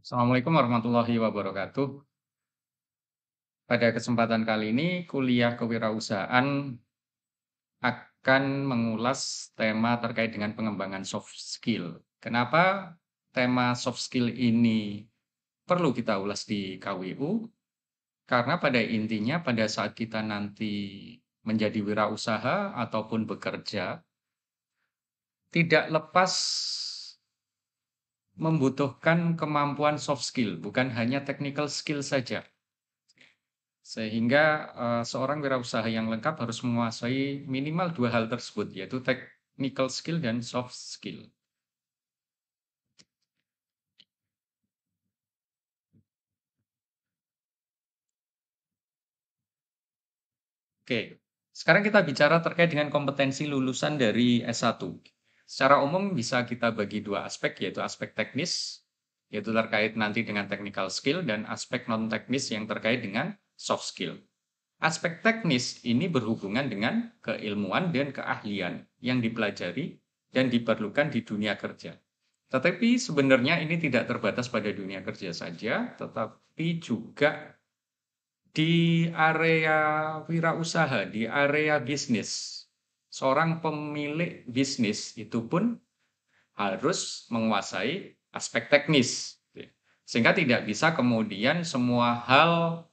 Assalamualaikum warahmatullahi wabarakatuh. Pada kesempatan kali ini, kuliah kewirausahaan akan mengulas tema terkait dengan pengembangan soft skill. Kenapa tema soft skill ini perlu kita ulas di KWU? Karena pada intinya, pada saat kita nanti menjadi wirausaha ataupun bekerja, tidak lepas membutuhkan kemampuan soft skill, bukan hanya technical skill saja. Sehingga seorang wirausaha yang lengkap harus menguasai minimal dua hal tersebut, yaitu technical skill dan soft skill. Oke, sekarang kita bicara terkait dengan kompetensi lulusan dari S1. Secara umum bisa kita bagi dua aspek, yaitu aspek teknis, yaitu terkait nanti dengan technical skill, dan aspek non-teknis yang terkait dengan soft skill. Aspek teknis ini berhubungan dengan keilmuan dan keahlian yang dipelajari dan diperlukan di dunia kerja. Tetapi sebenarnya ini tidak terbatas pada dunia kerja saja, tetapi juga di area wirausaha, di area bisnis. Seorang pemilik bisnis itu pun harus menguasai aspek teknis. Sehingga tidak bisa kemudian semua hal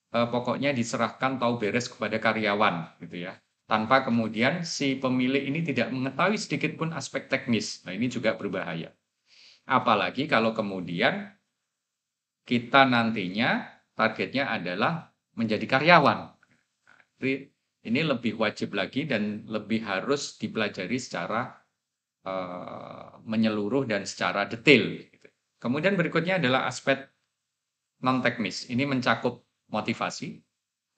pokoknya diserahkan tahu beres kepada karyawan gitu ya. Tanpa kemudian si pemilik ini tidak mengetahui sedikit pun aspek teknis. Nah, ini juga berbahaya. Apalagi kalau kemudian kita nantinya targetnya adalah menjadi karyawan. Jadi ini lebih wajib lagi dan lebih harus dipelajari secara menyeluruh dan secara detail. Kemudian berikutnya adalah aspek non-teknis. Ini mencakup motivasi,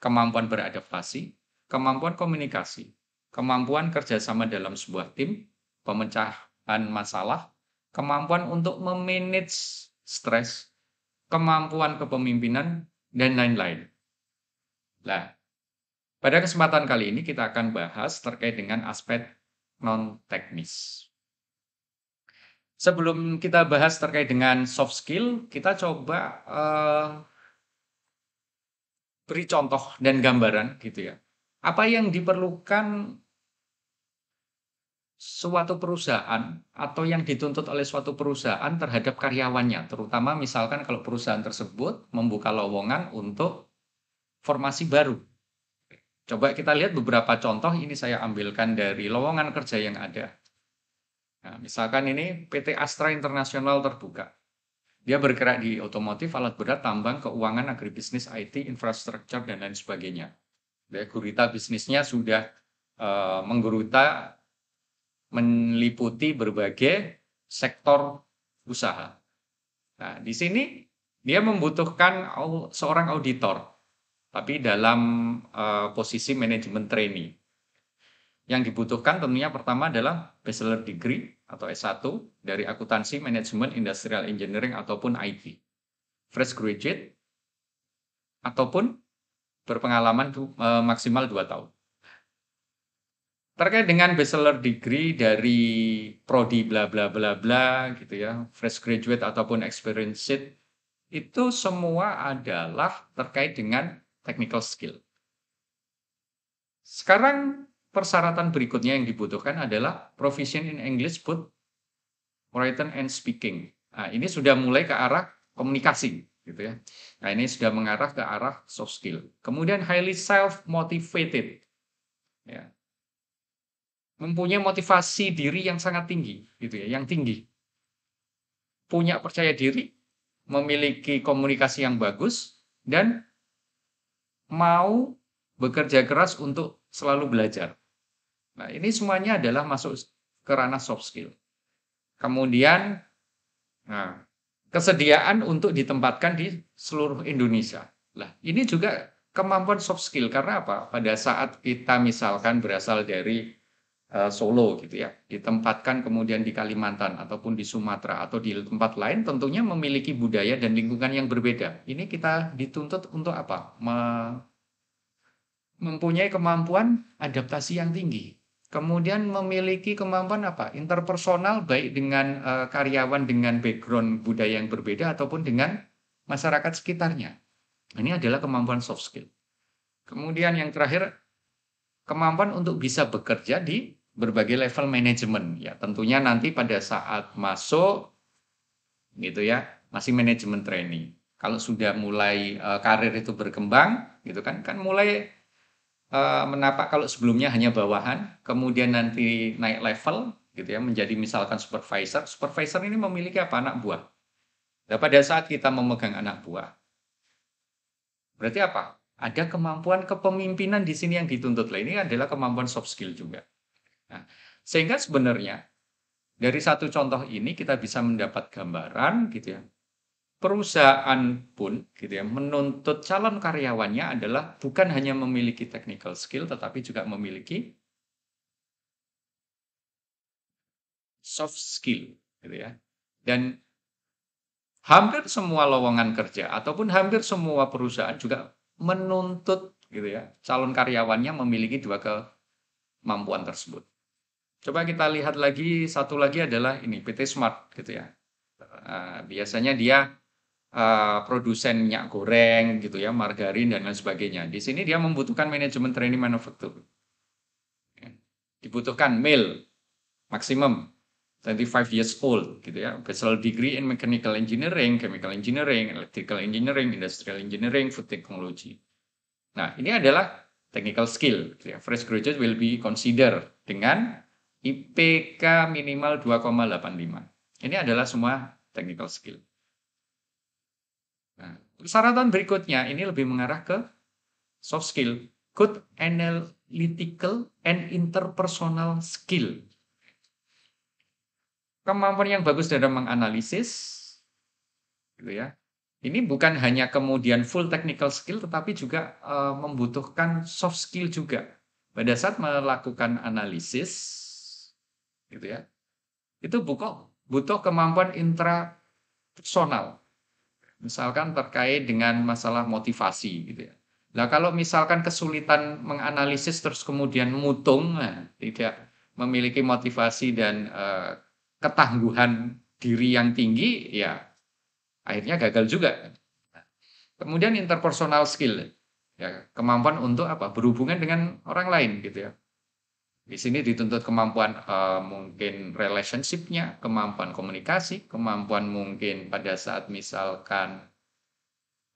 kemampuan beradaptasi, kemampuan komunikasi, kemampuan kerjasama dalam sebuah tim, pemecahan masalah, kemampuan untuk memanage stres, kemampuan kepemimpinan, dan lain-lain. Nah, pada kesempatan kali ini kita akan bahas terkait dengan aspek non-teknis. Sebelum kita bahas terkait dengan soft skill, kita coba beri contoh dan gambaran gitu ya. Apa yang diperlukan suatu perusahaan atau yang dituntut oleh suatu perusahaan terhadap karyawannya, terutama misalkan kalau perusahaan tersebut membuka lowongan untuk formasi baru. Coba kita lihat beberapa contoh, ini saya ambilkan dari lowongan kerja yang ada. Nah, misalkan ini PT Astra Internasional terbuka. Dia bergerak di otomotif, alat berat, tambang, keuangan, agribisnis, IT, infrastruktur, dan lain sebagainya. Gurita bisnisnya sudah menggeruta meliputi berbagai sektor usaha. Nah, di sini dia membutuhkan seorang auditor, tapi dalam posisi manajemen trainee. Yang dibutuhkan tentunya pertama adalah bachelor degree atau S1 dari akuntansi, manajemen, industrial engineering, ataupun IT. Fresh graduate, ataupun berpengalaman maksimal 2 tahun. Terkait dengan bachelor degree dari prodi bla bla bla bla gitu ya, fresh graduate ataupun experienced, itu semua adalah terkait dengan technical skill. Sekarang persyaratan berikutnya yang dibutuhkan adalah proficient in English, both written and speaking. Nah, ini sudah mulai ke arah komunikasi gitu ya. Nah, ini sudah mengarah ke arah soft skill. Kemudian highly self motivated. Ya. Mempunyai motivasi diri yang sangat tinggi gitu ya, yang tinggi. Punya percaya diri, memiliki komunikasi yang bagus, dan mau bekerja keras untuk selalu belajar. Nah, ini semuanya adalah masuk ke ranah soft skill. Kemudian, nah, kesediaan untuk ditempatkan di seluruh Indonesia. Nah, ini juga kemampuan soft skill. Karena apa? Pada saat kita misalkan berasal dari Solo gitu ya, ditempatkan kemudian di Kalimantan ataupun di Sumatera atau di tempat lain, tentunya memiliki budaya dan lingkungan yang berbeda. Ini kita dituntut untuk apa? Mempunyai kemampuan adaptasi yang tinggi. kemudian memiliki kemampuan apa? Interpersonal baik dengan karyawan dengan background budaya yang berbeda ataupun dengan masyarakat sekitarnya. Ini adalah kemampuan soft skill. Kemudian yang terakhir, kemampuan untuk bisa bekerja di berbagai level manajemen. Ya, tentunya nanti pada saat masuk gitu ya, masih manajemen training. Kalau sudah mulai karir itu berkembang, gitu kan mulai menapak kalau sebelumnya hanya bawahan, kemudian nanti naik level, gitu ya, menjadi misalkan supervisor. Supervisor ini memiliki apa? Anak buah. Nah, pada saat kita memegang anak buah, berarti apa? Ada kemampuan kepemimpinan di sini yang dituntut. Lah, ini adalah kemampuan soft skill juga. Nah, sehingga sebenarnya dari satu contoh ini kita bisa mendapat gambaran, gitu ya. Perusahaan pun, gitu ya, menuntut calon karyawannya adalah bukan hanya memiliki technical skill, tetapi juga memiliki soft skill, gitu ya. Dan hampir semua lowongan kerja ataupun hampir semua perusahaan juga menuntut, gitu ya, calon karyawannya memiliki dua kemampuan tersebut. Coba kita lihat lagi, satu lagi adalah ini PT Smart, gitu ya. Biasanya dia produsen minyak goreng gitu ya, margarin dan lain sebagainya. Di sini dia membutuhkan manajemen training manufaktur. Dibutuhkan male maksimum 25 years old gitu ya, bachelor degree in mechanical engineering, chemical engineering, electrical engineering, industrial engineering, food technology. Nah, ini adalah technical skill gitu ya. Fresh graduate will be considered dengan IPK minimal 2,85. Ini adalah semua technical skill. Nah, persyaratan berikutnya ini lebih mengarah ke soft skill, good analytical and interpersonal skill. Kemampuan yang bagus dalam menganalisis, gitu ya. Ini bukan hanya kemudian full technical skill, tetapi juga membutuhkan soft skill juga. Pada saat melakukan analisis, gitu ya, itu butuh kemampuan intrapersonal. Misalkan terkait dengan masalah motivasi gitu ya. Nah, kalau misalkan kesulitan menganalisis terus kemudian mutung, nah, tidak memiliki motivasi dan ketangguhan diri yang tinggi, ya akhirnya gagal juga. Kemudian interpersonal skill, ya kemampuan untuk apa? Berhubungan dengan orang lain gitu ya. Di sini dituntut kemampuan mungkin relationship-nya, kemampuan komunikasi, kemampuan mungkin pada saat misalkan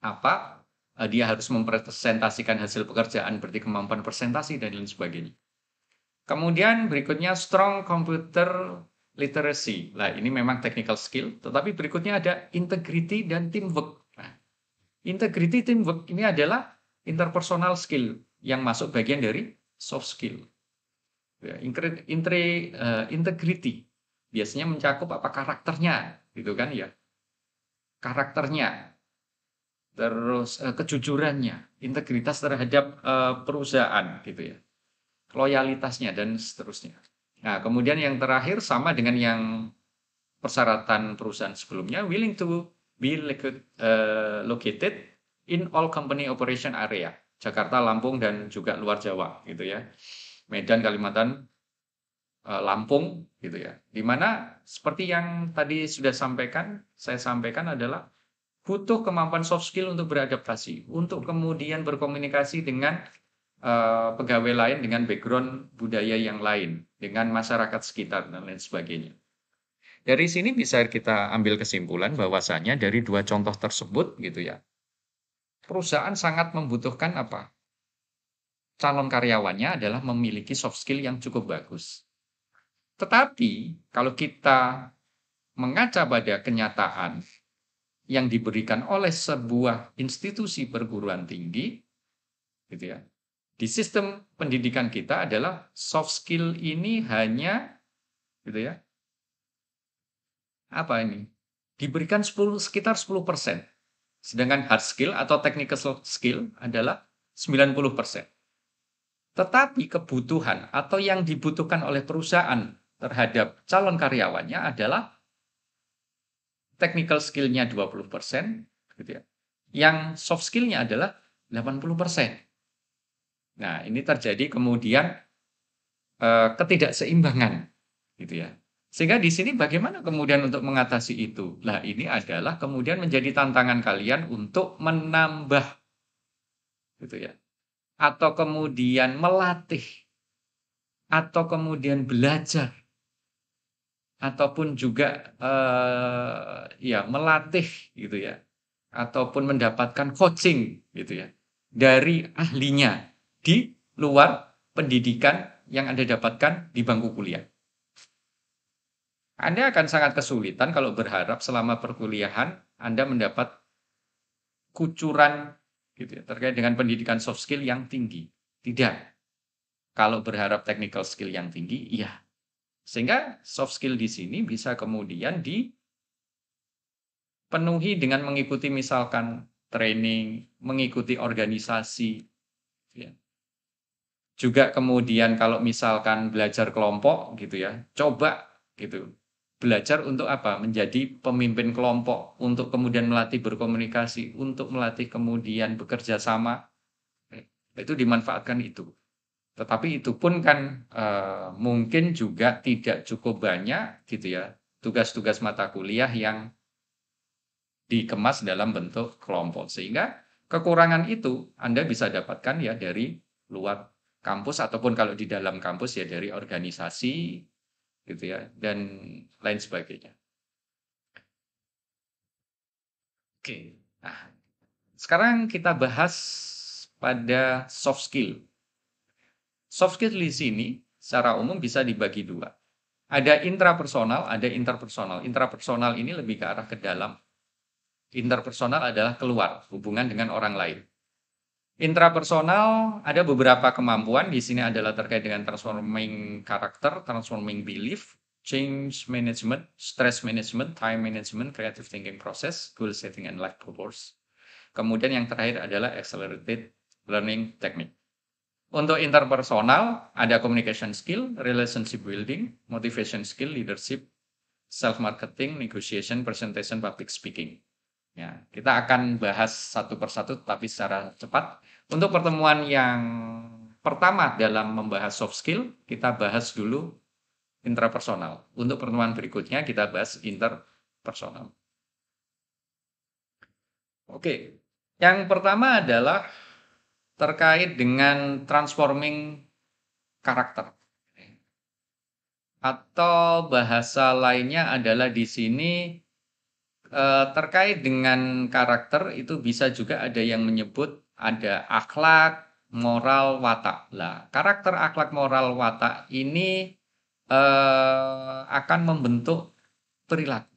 apa dia harus mempresentasikan hasil pekerjaan berarti kemampuan presentasi dan lain sebagainya. Kemudian berikutnya strong computer literacy. Nah, ini memang technical skill, tetapi berikutnya ada integrity dan teamwork. Nah, integrity teamwork ini adalah interpersonal skill yang masuk bagian dari soft skill. Ya, integrity biasanya mencakup apa karakternya, gitu kan ya. Karakternya, terus kejujurannya, integritas terhadap perusahaan gitu ya, loyalitasnya dan seterusnya. Nah, kemudian yang terakhir sama dengan yang persyaratan perusahaan sebelumnya, willing to be located in all company operation area, Jakarta, Lampung dan juga luar Jawa gitu ya, Medan, Kalimantan, Lampung gitu ya. Dimana seperti yang tadi sudah saya sampaikan adalah butuh kemampuan soft skill untuk beradaptasi, untuk kemudian berkomunikasi dengan pegawai lain dengan background budaya yang lain, dengan masyarakat sekitar dan lain sebagainya. Dari sini bisa kita ambil kesimpulan bahwasanya dari dua contoh tersebut gitu ya, perusahaan sangat membutuhkan apa? Calon karyawannya adalah memiliki soft skill yang cukup bagus. Tetapi kalau kita mengaca pada kenyataan yang diberikan oleh sebuah institusi perguruan tinggi, gitu ya. Di sistem pendidikan kita adalah soft skill ini hanya, gitu ya, apa ini? Diberikan sekitar 10%. Sedangkan hard skill atau technical skill adalah 90%. Tetapi kebutuhan atau yang dibutuhkan oleh perusahaan terhadap calon karyawannya adalah technical skill-nya 20%, gitu ya. Yang soft skill-nya adalah 80%. Nah, ini terjadi kemudian ketidakseimbangan, gitu ya. Sehingga di sini bagaimana kemudian untuk mengatasi itu? Lah ini adalah kemudian menjadi tantangan kalian untuk menambah, gitu ya, atau kemudian melatih, atau kemudian belajar, ataupun juga ya melatih, gitu ya, ataupun mendapatkan coaching, gitu ya, dari ahlinya di luar pendidikan yang Anda dapatkan di bangku kuliah. Anda akan sangat kesulitan kalau berharap selama perkuliahan Anda mendapat kucuran, gitu ya, terkait dengan pendidikan soft skill yang tinggi. Tidak. Kalau berharap technical skill yang tinggi, iya. Sehingga soft skill di sini bisa kemudian dipenuhi dengan mengikuti misalkan training, mengikuti organisasi, ya. Juga kemudian kalau misalkan belajar kelompok gitu ya, coba gitu. Belajar untuk apa? Menjadi pemimpin kelompok, untuk kemudian melatih berkomunikasi, untuk melatih kemudian bekerja sama. Itu dimanfaatkan itu. Tetapi itu pun kan mungkin juga tidak cukup banyak gitu ya, tugas-tugas mata kuliah yang dikemas dalam bentuk kelompok. Sehingga kekurangan itu Anda bisa dapatkan ya dari luar kampus ataupun kalau di dalam kampus ya dari organisasi gitu ya dan lain sebagainya. Oke. Nah, sekarang kita bahas pada soft skill. Soft skill di sini secara umum bisa dibagi dua. Ada intrapersonal, ada interpersonal. Intrapersonal ini lebih ke arah ke dalam. Interpersonal adalah keluar, hubungan dengan orang lain. Intrapersonal ada beberapa kemampuan di sini adalah terkait dengan transforming karakter, transforming belief, change management, stress management, time management, creative thinking process, goal setting and life purpose. Kemudian yang terakhir adalah accelerated learning technique. Untuk interpersonal ada communication skill, relationship building, motivation skill, leadership, self marketing, negotiation, presentation, public speaking. Ya, kita akan bahas satu persatu tapi secara cepat. Untuk pertemuan yang pertama dalam membahas soft skill, kita bahas dulu intrapersonal. Untuk pertemuan berikutnya kita bahas interpersonal. Oke, yang pertama adalah terkait dengan transforming karakter. Atau bahasa lainnya adalah di sini terkait dengan karakter itu bisa juga ada yang menyebut ada akhlak, moral, watak. Lah, karakter, akhlak, moral, watak ini akan membentuk perilaku.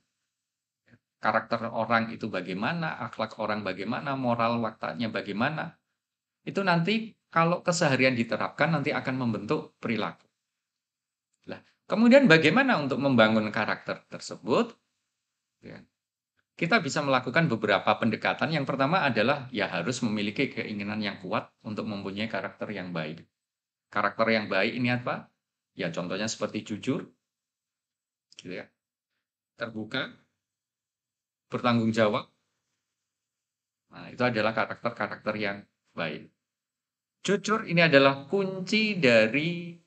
Karakter orang itu bagaimana, akhlak orang bagaimana, moral, wataknya bagaimana. Itu nanti kalau keseharian diterapkan nanti akan membentuk perilaku. Lah, kemudian bagaimana untuk membangun karakter tersebut? Ya. Kita bisa melakukan beberapa pendekatan. Yang pertama adalah ya harus memiliki keinginan yang kuat untuk mempunyai karakter yang baik. Karakter yang baik ini apa? Ya contohnya seperti jujur, gitu ya, terbuka, bertanggung jawab. Nah, itu adalah karakter-karakter yang baik. Jujur ini adalah kunci dari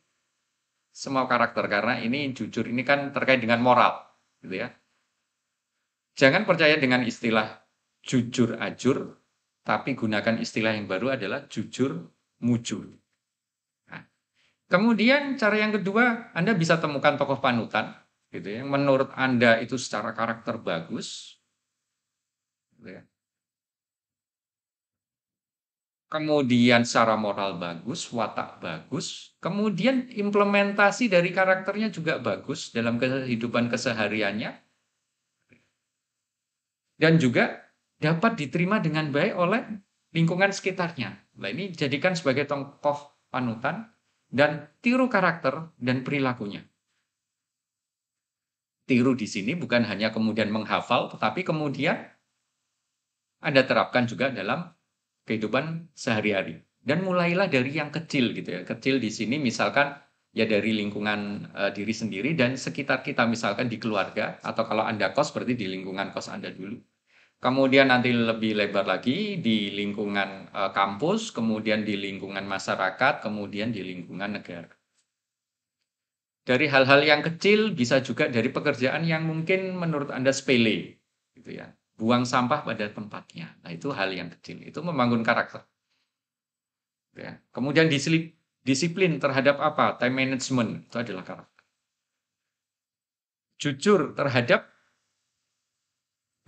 semua karakter karena ini jujur ini kan terkait dengan moral, gitu ya. Jangan percaya dengan istilah jujur ajur, tapi gunakan istilah yang baru adalah jujur mujur. Nah, kemudian cara yang kedua, Anda bisa temukan tokoh panutan, gitu ya, yang menurut Anda itu secara karakter bagus, gitu ya. Kemudian secara moral bagus, watak bagus, kemudian implementasi dari karakternya juga bagus dalam kehidupan kesehariannya, dan juga dapat diterima dengan baik oleh lingkungan sekitarnya. Nah, ini jadikan sebagai tokoh panutan dan tiru karakter dan perilakunya. Tiru di sini bukan hanya kemudian menghafal, tetapi kemudian Anda terapkan juga dalam kehidupan sehari-hari. Dan mulailah dari yang kecil gitu ya. Kecil di sini misalkan ya dari lingkungan diri sendiri dan sekitar kita misalkan di keluarga atau kalau Anda kos berarti di lingkungan kos Anda dulu. Kemudian nanti lebih lebar lagi di lingkungan kampus, kemudian di lingkungan masyarakat, kemudian di lingkungan negara. Dari hal-hal yang kecil, bisa juga dari pekerjaan yang mungkin menurut Anda sepele, gitu ya. Buang sampah pada tempatnya. Nah, itu hal yang kecil. Itu membangun karakter. Gitu ya. Kemudian disiplin terhadap apa? Time management. Itu adalah karakter. Jujur terhadap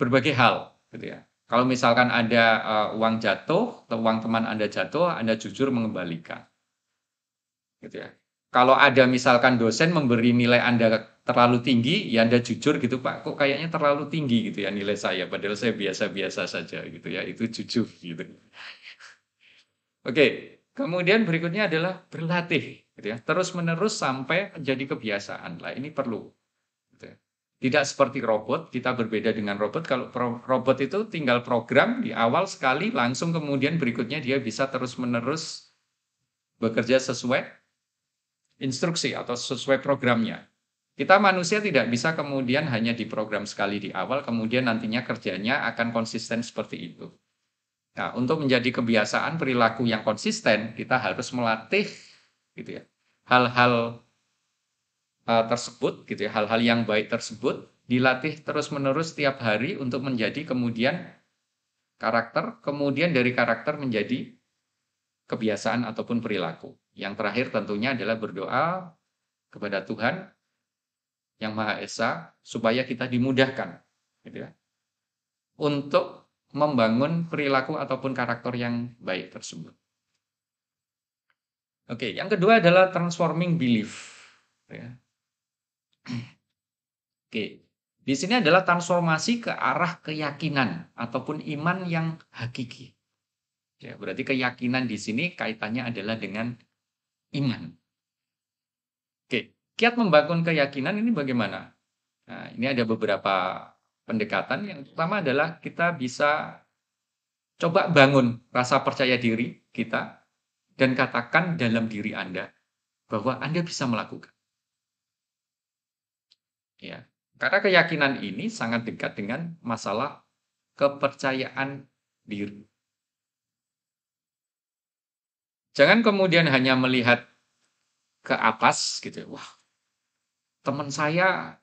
berbagai hal. Gitu ya. Kalau misalkan ada uang jatuh, atau uang teman Anda jatuh, Anda jujur mengembalikan. Gitu ya. Kalau ada misalkan dosen memberi nilai Anda terlalu tinggi, ya Anda jujur gitu, Pak, kok kayaknya terlalu tinggi gitu ya nilai saya, padahal saya biasa-biasa saja gitu ya, itu jujur gitu. Oke, kemudian berikutnya adalah berlatih, gitu ya, terus-menerus sampai menjadi kebiasaan. Lah ini perlu. Gitu ya. Tidak seperti robot, kita berbeda dengan robot. Kalau robot itu tinggal program di awal sekali, langsung kemudian berikutnya dia bisa terus-menerus bekerja sesuai instruksi atau sesuai programnya. Kita manusia tidak bisa kemudian hanya diprogram sekali di awal, kemudian nantinya kerjanya akan konsisten seperti itu. Nah, untuk menjadi kebiasaan perilaku yang konsisten, kita harus melatih gitu ya. Hal-hal tersebut gitu ya, hal-hal yang baik tersebut dilatih terus-menerus setiap hari untuk menjadi kemudian karakter, kemudian dari karakter menjadi kebiasaan ataupun perilaku. Yang terakhir tentunya adalah berdoa kepada Tuhan yang Maha Esa supaya kita dimudahkan gitu ya, untuk membangun perilaku ataupun karakter yang baik tersebut. Oke, yang kedua adalah transforming belief. Ya. Oke, di sini adalah transformasi ke arah keyakinan ataupun iman yang hakiki. Ya, berarti keyakinan di sini kaitannya adalah dengan iman. Oke, kiat membangun keyakinan ini bagaimana? Nah, ini ada beberapa pendekatan. Yang pertama adalah kita bisa coba bangun rasa percaya diri kita dan katakan dalam diri Anda bahwa Anda bisa melakukan. Ya, karena keyakinan ini sangat dekat dengan masalah kepercayaan diri. Jangan kemudian hanya melihat ke atas gitu. Wah, teman saya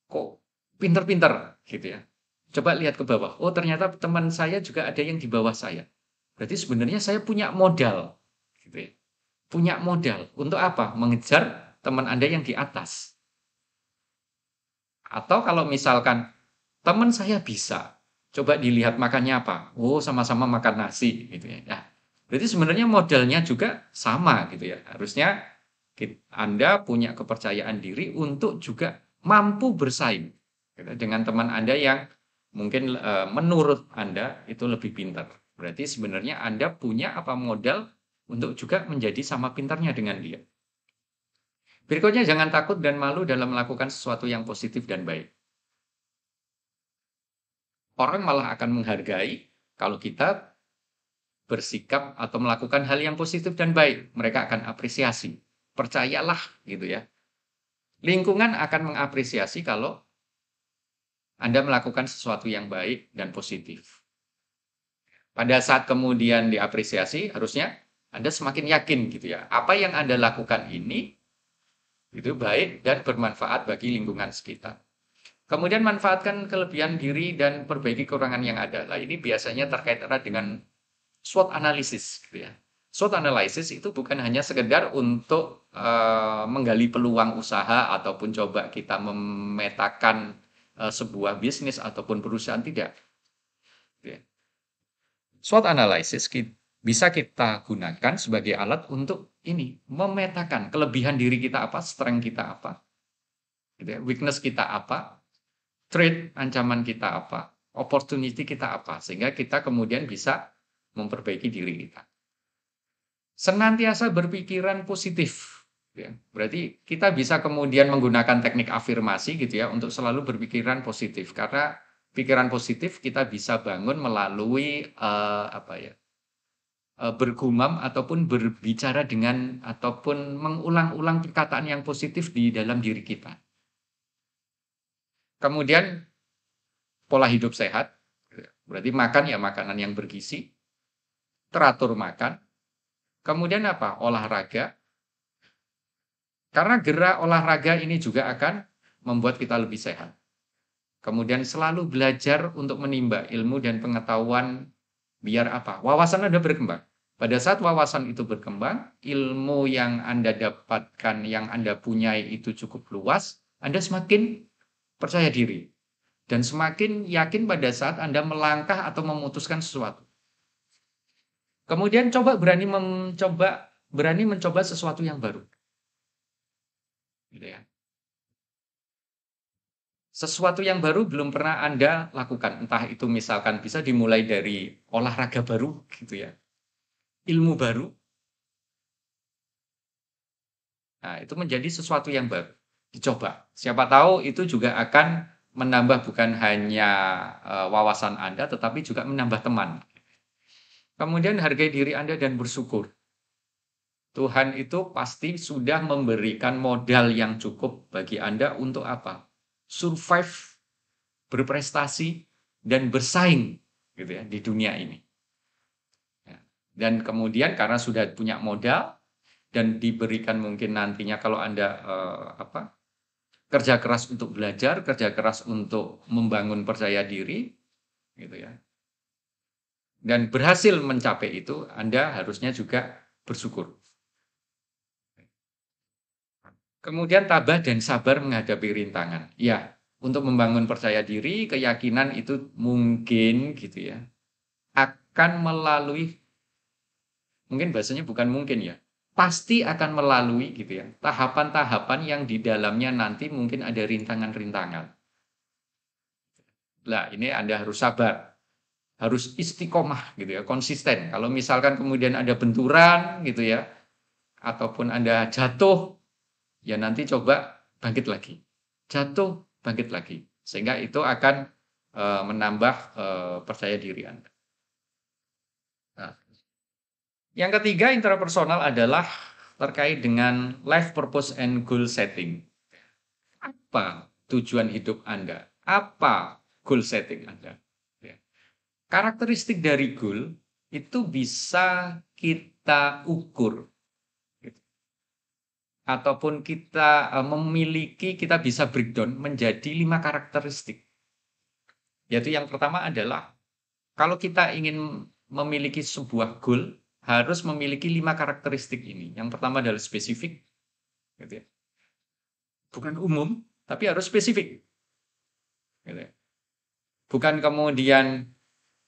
kok pinter-pinter gitu ya. Coba lihat ke bawah. Oh, ternyata teman saya juga ada yang di bawah saya. Berarti sebenarnya saya punya modal gitu ya. Punya modal untuk apa? Mengejar teman Anda yang di atas. Atau kalau misalkan teman saya bisa, coba dilihat makannya apa. Oh, sama-sama makan nasi gitu ya. Nah, berarti sebenarnya modalnya juga sama gitu ya. Harusnya Anda punya kepercayaan diri untuk juga mampu bersaing gitu, dengan teman Anda yang mungkin menurut Anda itu lebih pintar. Berarti sebenarnya Anda punya apa modal untuk juga menjadi sama pintarnya dengan dia. Berikutnya, jangan takut dan malu dalam melakukan sesuatu yang positif dan baik. Orang malah akan menghargai kalau kita bersikap atau melakukan hal yang positif dan baik. Mereka akan apresiasi. Percayalah gitu ya. Lingkungan akan mengapresiasi kalau Anda melakukan sesuatu yang baik dan positif. Pada saat kemudian diapresiasi, harusnya Anda semakin yakin gitu ya. Apa yang Anda lakukan ini itu baik dan bermanfaat bagi lingkungan sekitar. Kemudian manfaatkan kelebihan diri dan perbaiki kekurangan yang ada. Nah, ini biasanya terkait erat dengan SWOT analysis gitu ya. SWOT analysis itu bukan hanya sekedar untuk menggali peluang usaha ataupun coba kita memetakan sebuah bisnis ataupun perusahaan, tidak. Gitu ya. SWOT analysis bisa kita gunakan sebagai alat untuk ini memetakan kelebihan diri kita apa, strength kita apa, gitu ya, weakness kita apa, threat ancaman kita apa, opportunity kita apa, sehingga kita kemudian bisa memperbaiki diri kita. Senantiasa berpikiran positif. Ya. Berarti kita bisa kemudian menggunakan teknik afirmasi gitu ya untuk selalu berpikiran positif, karena pikiran positif kita bisa bangun melalui bergumam ataupun berbicara dengan ataupun mengulang-ulang perkataan yang positif di dalam diri kita. Kemudian pola hidup sehat, berarti makan ya makanan yang bergizi, teratur makan, kemudian apa? Olahraga, Karena gerak olahraga ini juga akan membuat kita lebih sehat. Kemudian selalu belajar untuk menimba ilmu dan pengetahuan biar apa? Wawasan Anda berkembang. Pada saat wawasan itu berkembang, ilmu yang Anda dapatkan, yang Anda punyai itu cukup luas, Anda semakin percaya diri. Dan semakin yakin pada saat Anda melangkah atau memutuskan sesuatu. Kemudian berani mencoba sesuatu yang baru. Gitu ya. Sesuatu yang baru belum pernah Anda lakukan. Entah itu misalkan bisa dimulai dari olahraga baru gitu ya. Ilmu baru. Nah, itu menjadi sesuatu yang baru. Dicoba. Siapa tahu itu juga akan menambah bukan hanya wawasan Anda, tetapi juga menambah teman. Kemudian hargai diri Anda dan bersyukur. Tuhan itu pasti sudah memberikan modal yang cukup bagi Anda untuk apa? Survive, berprestasi, dan bersaing gitu ya di dunia ini. Ya. Dan kemudian karena sudah punya modal dan diberikan mungkin nantinya kalau Anda kerja keras untuk belajar, kerja keras untuk membangun percaya diri, gitu ya. Dan berhasil mencapai itu, Anda harusnya juga bersyukur. Kemudian tabah dan sabar menghadapi rintangan. Ya, untuk membangun percaya diri, keyakinan itu mungkin gitu ya, akan melalui, mungkin bahasanya bukan mungkin ya, pasti akan melalui gitu ya, tahapan-tahapan yang di dalamnya nanti mungkin ada rintangan-rintangan. Nah, ini Anda harus sabar, harus istiqomah gitu ya, konsisten. Kalau misalkan kemudian ada benturan gitu ya, ataupun Anda jatuh, ya nanti coba bangkit lagi. Jatuh, bangkit lagi. Sehingga itu akan menambah percaya diri Anda. Nah, yang ketiga intrapersonal adalah terkait dengan life purpose and goal setting. Apa tujuan hidup Anda? Apa goal setting Anda? Ya. Karakteristik dari goal itu bisa kita ukur gitu. Ataupun kita kita bisa breakdown menjadi 5 karakteristik. Yaitu yang pertama adalah kalau kita ingin memiliki sebuah goal harus memiliki 5 karakteristik ini. Yang pertama adalah spesifik gitu ya. Bukan umum, tapi harus spesifik. Gitu ya. Bukan kemudian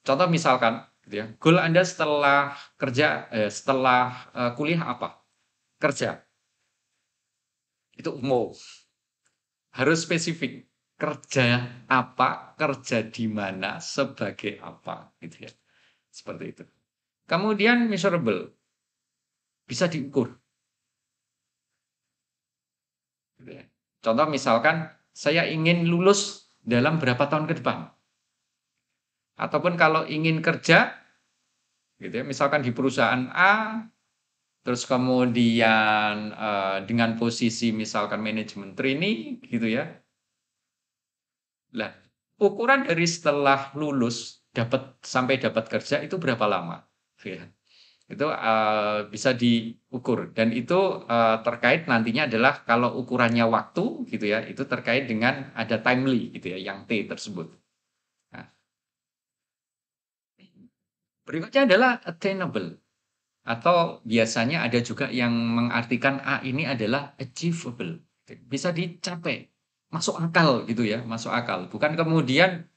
contoh misalkan gitu ya, goal Anda setelah kuliah apa? Kerja. Itu umum. Harus spesifik. Kerja apa, kerja di mana, sebagai apa, gitu ya. Seperti itu. Kemudian measurable. Bisa diukur. Gitu ya. Contoh misalkan, saya ingin lulus dalam berapa tahun ke depan. Ataupun kalau ingin kerja, gitu ya, misalkan di perusahaan A, terus kemudian dengan posisi misalkan manajemen trainee, gitu ya. Lah, ukuran dari setelah lulus sampai dapat kerja itu berapa lama? Ya. Itu bisa diukur dan itu terkait nantinya adalah kalau ukurannya waktu gitu ya, itu terkait dengan ada timely gitu ya, yang T tersebut. Nah, berikutnya adalah attainable atau biasanya ada juga yang mengartikan A ini adalah achievable. Bisa dicapai, masuk akal gitu ya, masuk akal. Bukan kemudian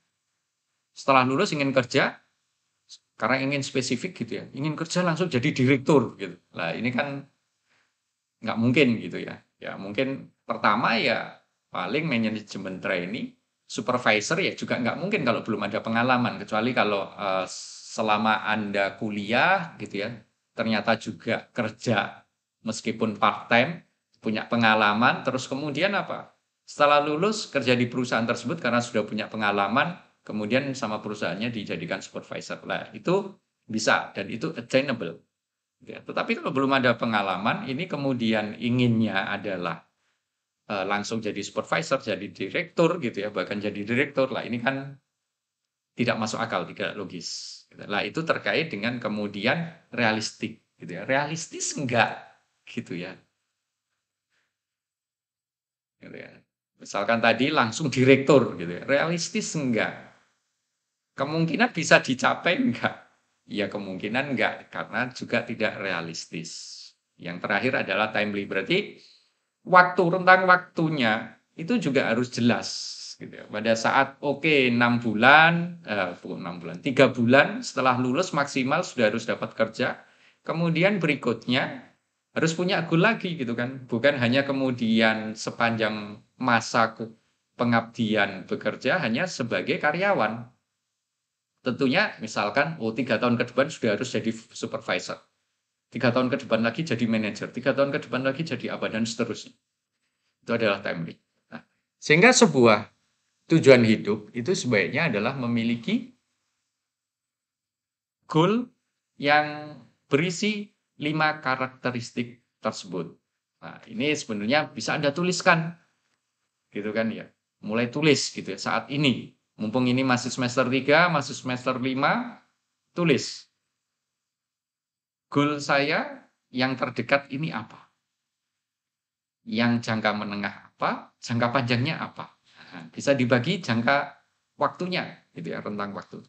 setelah lulus ingin kerja, karena ingin spesifik gitu ya, ingin kerja langsung jadi direktur gitu. Nah ini kan nggak mungkin gitu ya. Ya mungkin pertama ya paling manajemen trainee, supervisor ya juga nggak mungkin kalau belum ada pengalaman. Kecuali kalau selama Anda kuliah gitu ya, ternyata juga kerja meskipun part-time, punya pengalaman, terus kemudian apa? Setelah lulus kerja di perusahaan tersebut karena sudah punya pengalaman, kemudian sama perusahaannya dijadikan supervisor. Nah, itu bisa dan itu attainable. Ya, tetapi kalau belum ada pengalaman, ini kemudian inginnya adalah langsung jadi supervisor, jadi direktur gitu ya, bahkan jadi direktur. Lah ini kan tidak masuk akal, tidak logis. Lah itu terkait dengan kemudian realistik gitu ya. Realistis enggak gitu ya. Gitu ya. Misalkan tadi langsung direktur gitu ya. Realistis enggak? Kemungkinan bisa dicapai enggak? Ya kemungkinan enggak karena juga tidak realistis. Yang terakhir adalah timely. Berarti rentang waktunya itu juga harus jelas gitu ya. Pada saat oke 6 bulan, bukan 6 bulan, 3 bulan setelah lulus maksimal sudah harus dapat kerja. Kemudian berikutnya harus punya goal lagi gitu kan. Bukan hanya kemudian sepanjang masa pengabdian bekerja hanya sebagai karyawan. Tentunya misalkan 3 tahun ke depan sudah harus jadi supervisor. 3 tahun ke depan lagi jadi manajer. 3 tahun ke depan lagi jadi apa dan seterusnya. Itu adalah timely. Nah, sehingga sebuah tujuan hidup itu sebaiknya adalah memiliki goal yang berisi 5 karakteristik tersebut. Nah, ini sebenarnya bisa Anda tuliskan gitu kan ya. Mulai tulis gitu ya saat ini. Mumpung ini masih semester 3, masih semester 5, tulis. Goal saya yang terdekat ini apa? Yang jangka menengah apa? Jangka panjangnya apa? Nah, bisa dibagi jangka waktunya gitu ya, rentang waktu.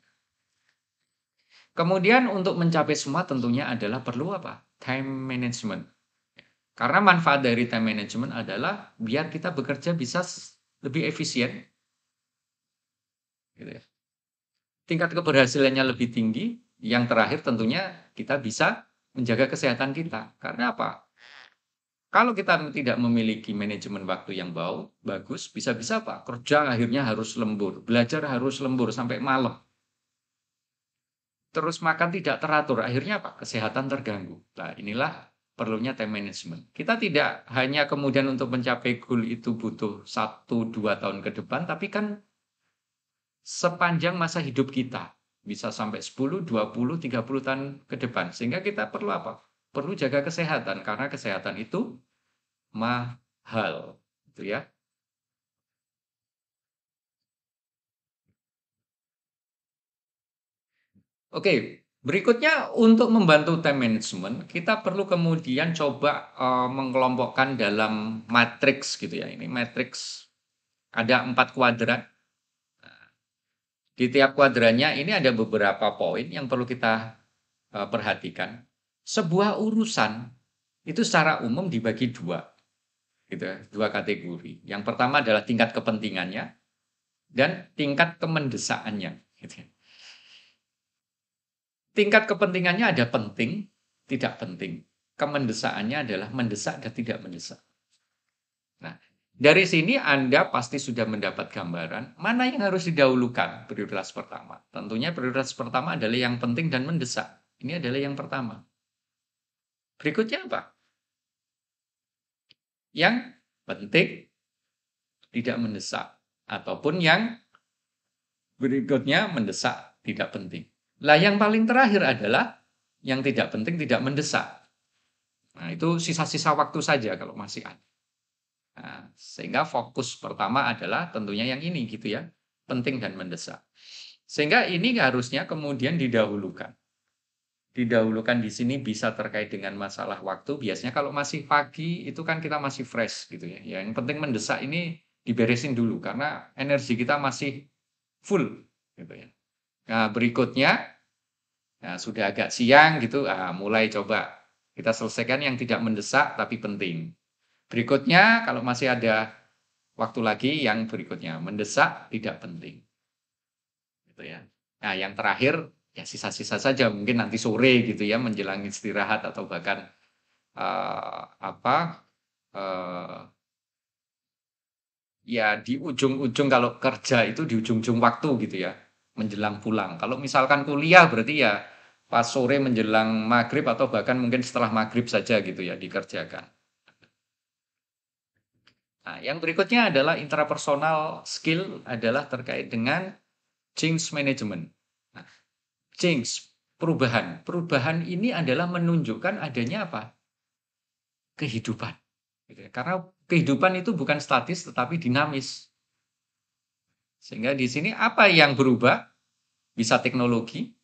Kemudian untuk mencapai semua tentunya adalah perlu apa? Time management. Karena manfaat dari time management adalah biar kita bekerja bisa lebih efisien. Gitu ya. Tingkat keberhasilannya lebih tinggi. Yang terakhir tentunya kita bisa menjaga kesehatan kita. Karena apa? Kalau kita tidak memiliki manajemen waktu yang bagus, bisa-bisa apa? Kerja akhirnya harus lembur, belajar harus lembur sampai malam. Terus makan tidak teratur, akhirnya apa? Kesehatan terganggu. Nah, inilah perlunya time management. Kita tidak hanya kemudian untuk mencapai goal itu butuh 1-2 tahun ke depan, tapi kan sepanjang masa hidup kita. Bisa sampai 10, 20, 30 tahun ke depan. Sehingga kita perlu apa? Perlu jaga kesehatan, karena kesehatan itu mahal. Gitu ya. Oke, berikutnya untuk membantu time management, kita perlu kemudian coba mengelompokkan dalam matriks gitu ya. Ini matriks ada 4 kuadran. Di tiap kuadrannya ini ada beberapa poin yang perlu kita perhatikan. Sebuah urusan itu secara umum dibagi dua, gitu ya, dua kategori. Yang pertama adalah tingkat kepentingannya dan tingkat kemendesakannya. Gitu ya. Tingkat kepentingannya ada penting, tidak penting. Kemendesakannya adalah mendesak dan tidak mendesak. Nah, dari sini Anda pasti sudah mendapat gambaran mana yang harus didahulukan prioritas pertama. Tentunya prioritas pertama adalah yang penting dan mendesak. Ini adalah yang pertama. Berikutnya apa? Yang penting tidak mendesak. Ataupun yang berikutnya mendesak tidak penting. Lah yang paling terakhir adalah yang tidak penting tidak mendesak. Nah, itu sisa-sisa waktu saja kalau masih ada. Nah, sehingga fokus pertama adalah tentunya yang ini gitu ya, penting dan mendesak. Sehingga ini harusnya kemudian didahulukan. Didahulukan di sini bisa terkait dengan masalah waktu. Biasanya kalau masih pagi itu kan kita masih fresh gitu ya. Yang penting mendesak ini diberesin dulu karena energi kita masih full gitu ya. Nah, berikutnya sudah agak siang gitu, mulai coba kita selesaikan yang tidak mendesak tapi penting. Berikutnya kalau masih ada waktu lagi yang berikutnya mendesak tidak penting. Gitu ya. Nah, yang terakhir ya sisa-sisa saja mungkin nanti sore gitu ya menjelang istirahat atau bahkan apa ya di ujung-ujung kalau kerja itu di ujung-ujung waktu gitu ya menjelang pulang. Kalau misalkan kuliah berarti ya pas sore menjelang maghrib atau bahkan mungkin setelah maghrib saja gitu ya dikerjakan. Nah, yang berikutnya adalah intrapersonal skill adalah terkait dengan change management. Nah, change, perubahan. Perubahan ini adalah menunjukkan adanya apa? Kehidupan. Gitu ya. Karena kehidupan itu bukan statis tetapi dinamis. Sehingga di sini apa yang berubah? Bisa teknologi,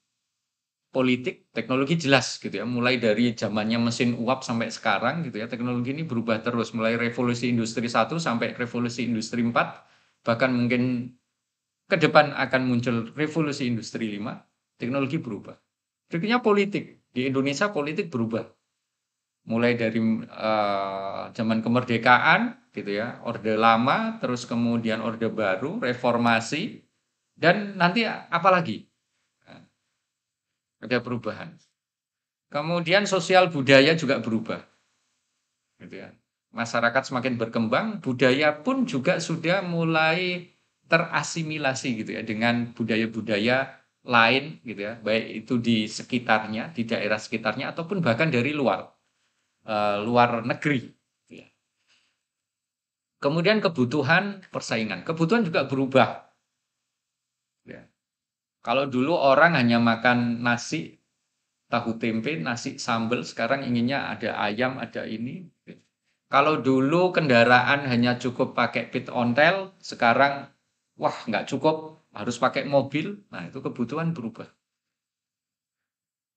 politik, teknologi jelas gitu ya. Mulai dari zamannya mesin uap sampai sekarang gitu ya, teknologi ini berubah terus. Mulai revolusi industri 1 sampai revolusi industri 4, bahkan mungkin ke depan akan muncul revolusi industri 5, teknologi berubah. Berikutnya politik. Di Indonesia politik berubah. Mulai dari zaman kemerdekaan gitu ya, Orde Lama, terus kemudian Orde Baru, reformasi, dan nanti apa lagi? Ada perubahan. Kemudian sosial budaya juga berubah, gitu ya. Masyarakat semakin berkembang, budaya pun juga sudah mulai terasimilasi gitu ya dengan budaya-budaya lain gitu ya, baik itu di sekitarnya, di daerah sekitarnya ataupun bahkan dari luar negeri. Gitu ya. Kemudian kebutuhan persaingan, kebutuhan juga berubah. Gitu ya. Kalau dulu orang hanya makan nasi, tahu tempe, nasi sambal, sekarang inginnya ada ayam, ada ini. Kalau dulu kendaraan hanya cukup pakai pit ontel, sekarang wah nggak cukup, harus pakai mobil. Nah itu kebutuhan berubah.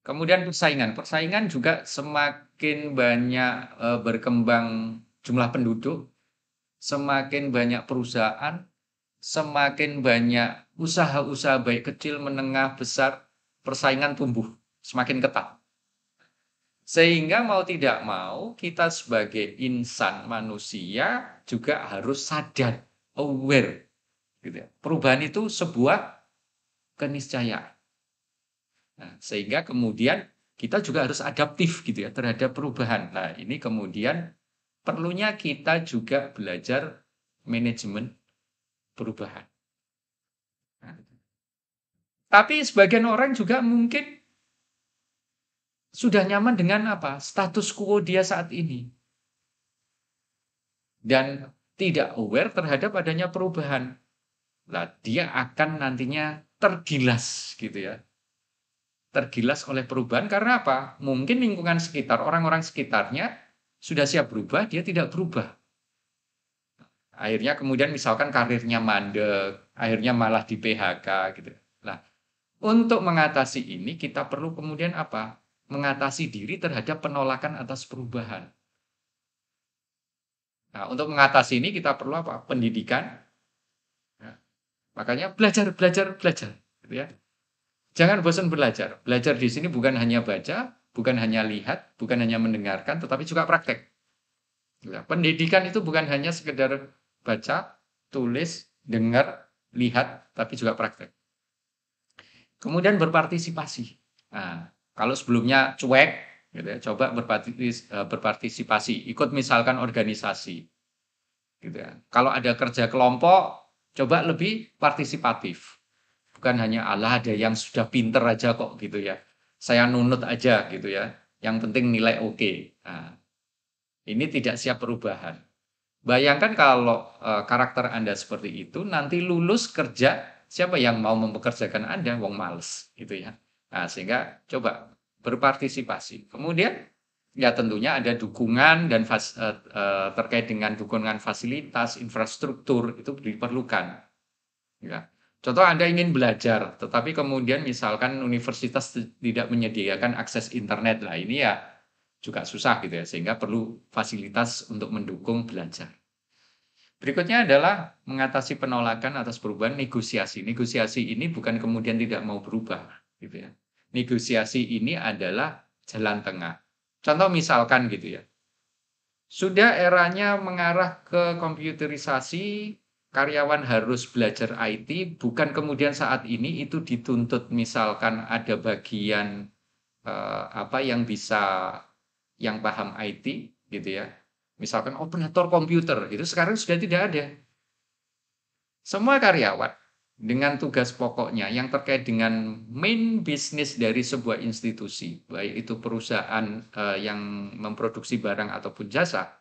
Kemudian persaingan, persaingan juga semakin banyak berkembang jumlah penduduk, semakin banyak perusahaan, semakin banyak usaha-usaha baik kecil, menengah, besar, persaingan tumbuh, semakin ketat. Sehingga mau tidak mau kita sebagai insan manusia juga harus sadar, aware gitu ya. Perubahan itu sebuah keniscayaan. Nah, sehingga kemudian kita juga harus adaptif gitu ya terhadap perubahan. Nah, ini kemudian perlunya kita juga belajar manajemen perubahan. Nah, tapi sebagian orang juga mungkin sudah nyaman dengan apa? Status quo dia saat ini. Dan tidak aware terhadap adanya perubahan. Nah, dia akan nantinya tergilas gitu ya. Tergilas oleh perubahan karena apa? Mungkin lingkungan sekitar, orang-orang sekitarnya sudah siap berubah, dia tidak berubah. Akhirnya kemudian misalkan karirnya mandek, akhirnya malah di PHK gitu. Nah, untuk mengatasi ini kita perlu kemudian apa? Mengatasi diri terhadap penolakan atas perubahan. Nah, untuk mengatasi ini kita perlu apa? Pendidikan. Ya. Makanya belajar, belajar, belajar. Gitu ya. Jangan bosan belajar. Belajar di sini bukan hanya baca, bukan hanya lihat, bukan hanya mendengarkan, tetapi juga praktek. Ya, pendidikan itu bukan hanya sekedar baca, tulis, dengar, lihat, tapi juga praktek. Kemudian berpartisipasi. Nah, kalau sebelumnya cuek, gitu ya, coba berpartisipasi, ikut misalkan organisasi, gitu ya. Kalau ada kerja kelompok, coba lebih partisipatif. Bukan hanya Allah ada yang sudah pinter aja kok gitu ya. Saya nunut aja gitu ya. Yang penting nilai oke. Nah, ini tidak siap perubahan. Bayangkan kalau karakter Anda seperti itu, nanti lulus kerja, siapa yang mau mempekerjakan Anda? Wong males gitu ya. Nah, sehingga coba berpartisipasi. Kemudian ya tentunya ada dukungan dan terkait dengan dukungan fasilitas, infrastruktur itu diperlukan. Ya. Contoh Anda ingin belajar, tetapi kemudian misalkan universitas tidak menyediakan akses internet, lah ini ya juga susah gitu ya, sehingga perlu fasilitas untuk mendukung belajar. Berikutnya adalah mengatasi penolakan atas perubahan, negosiasi. Negosiasi ini bukan kemudian tidak mau berubah, gitu ya. Negosiasi ini adalah jalan tengah. Contoh misalkan gitu ya, sudah eranya mengarah ke komputerisasi, karyawan harus belajar IT, bukan kemudian saat ini itu dituntut misalkan ada bagian apa yang bisa yang paham IT gitu ya. Misalkan operator komputer itu sekarang sudah tidak ada. Semua karyawan dengan tugas pokoknya yang terkait dengan main bisnis dari sebuah institusi, baik itu perusahaan yang memproduksi barang ataupun jasa,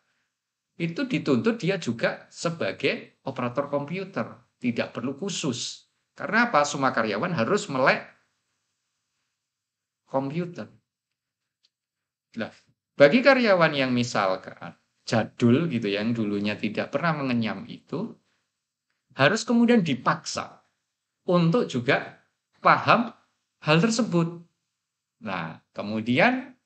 itu dituntut dia juga sebagai operator komputer, tidak perlu khusus. Karena apa? Semua karyawan harus melek komputer. Nah, bagi karyawan yang misalkan jadul gitu yang dulunya tidak pernah mengenyam itu, harus kemudian dipaksa untuk juga paham hal tersebut. Nah, kemudian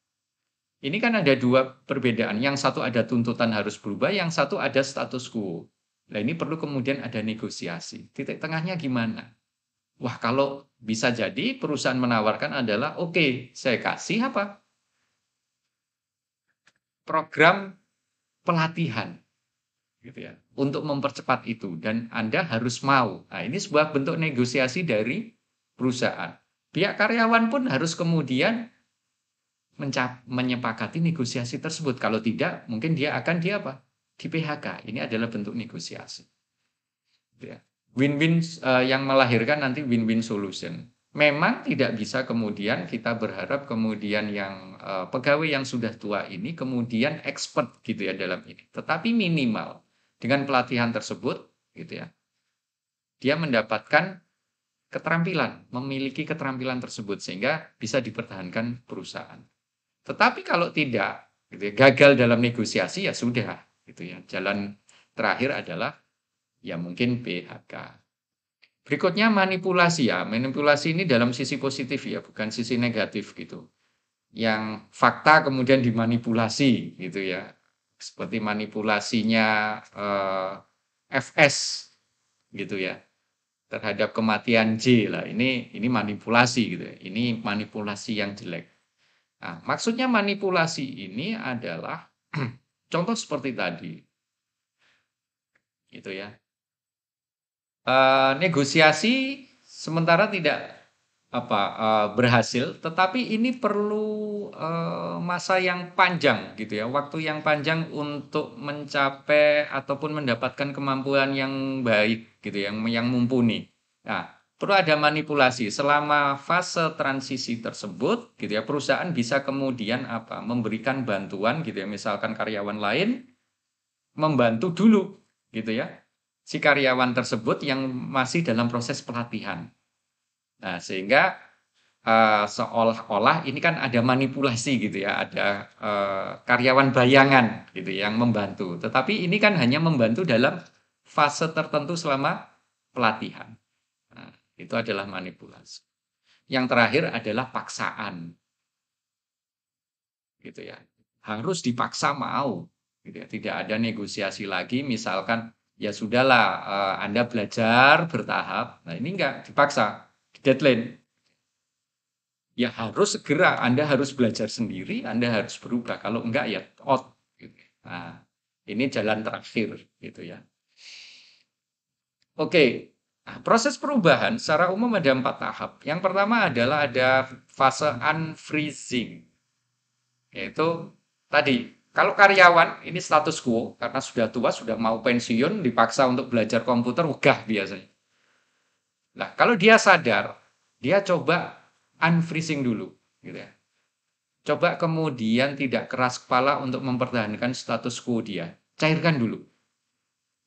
ini kan ada dua perbedaan. Yang satu ada tuntutan harus berubah, yang satu ada status quo. Nah, ini perlu kemudian ada negosiasi. Titik tengahnya gimana? Wah, kalau bisa jadi perusahaan menawarkan adalah, oke, saya kasih apa? Program pelatihan, gitu ya, untuk mempercepat itu. Dan Anda harus mau. Nah, ini sebuah bentuk negosiasi dari perusahaan. Pihak karyawan pun harus kemudian menyepakati negosiasi tersebut. Kalau tidak, mungkin dia akan di PHK. Ini adalah bentuk negosiasi. Ya. Win-win yang melahirkan nanti win-win solution. Memang tidak bisa kemudian kita berharap kemudian yang pegawai yang sudah tua ini kemudian expert gitu ya dalam ini. Tetapi minimal dengan pelatihan tersebut gitu ya, dia mendapatkan keterampilan, memiliki keterampilan tersebut sehingga bisa dipertahankan perusahaan. Tetapi kalau tidak, gitu ya, gagal dalam negosiasi ya sudah, gitu ya. Jalan terakhir adalah ya mungkin PHK. Berikutnya manipulasi ya. Manipulasi ini dalam sisi positif ya, bukan sisi negatif gitu. Yang fakta kemudian dimanipulasi gitu ya. Seperti manipulasinya FS gitu ya. Terhadap kematian J lah. Ini manipulasi gitu ya. Ini manipulasi yang jelek. Nah, maksudnya manipulasi ini adalah contoh seperti tadi, gitu ya. Negosiasi sementara tidak berhasil, tetapi ini perlu masa yang panjang, gitu ya, waktu yang panjang untuk mencapai ataupun mendapatkan kemampuan yang baik, gitu, yang mumpuni. Nah, perlu ada manipulasi selama fase transisi tersebut, gitu ya. Perusahaan bisa kemudian memberikan bantuan, gitu ya, misalkan karyawan lain membantu dulu, gitu ya, si karyawan tersebut yang masih dalam proses pelatihan. Nah, sehingga seolah-olah ini kan ada manipulasi gitu ya, ada karyawan bayangan gitu yang membantu. Tetapi ini kan hanya membantu dalam fase tertentu selama pelatihan. Nah, itu adalah manipulasi. Yang terakhir adalah paksaan, gitu ya. Harus dipaksa mau, gitu ya. Tidak ada negosiasi lagi. Misalkan ya sudahlah, Anda belajar bertahap. Nah, ini enggak dipaksa, deadline. Ya harus segera, Anda harus belajar sendiri, Anda harus berubah. Kalau enggak ya out. Gitu. Nah, ini jalan terakhir gitu ya. Oke, nah, proses perubahan secara umum ada 4 tahap. Yang pertama adalah ada fase unfreezing. Yaitu tadi, kalau karyawan ini status quo, karena sudah tua, sudah mau pensiun, dipaksa untuk belajar komputer, wegah biasanya. Nah, kalau dia sadar, dia coba unfreezing dulu. Gitu ya. Coba kemudian tidak keras kepala untuk mempertahankan status quo dia. Cairkan dulu.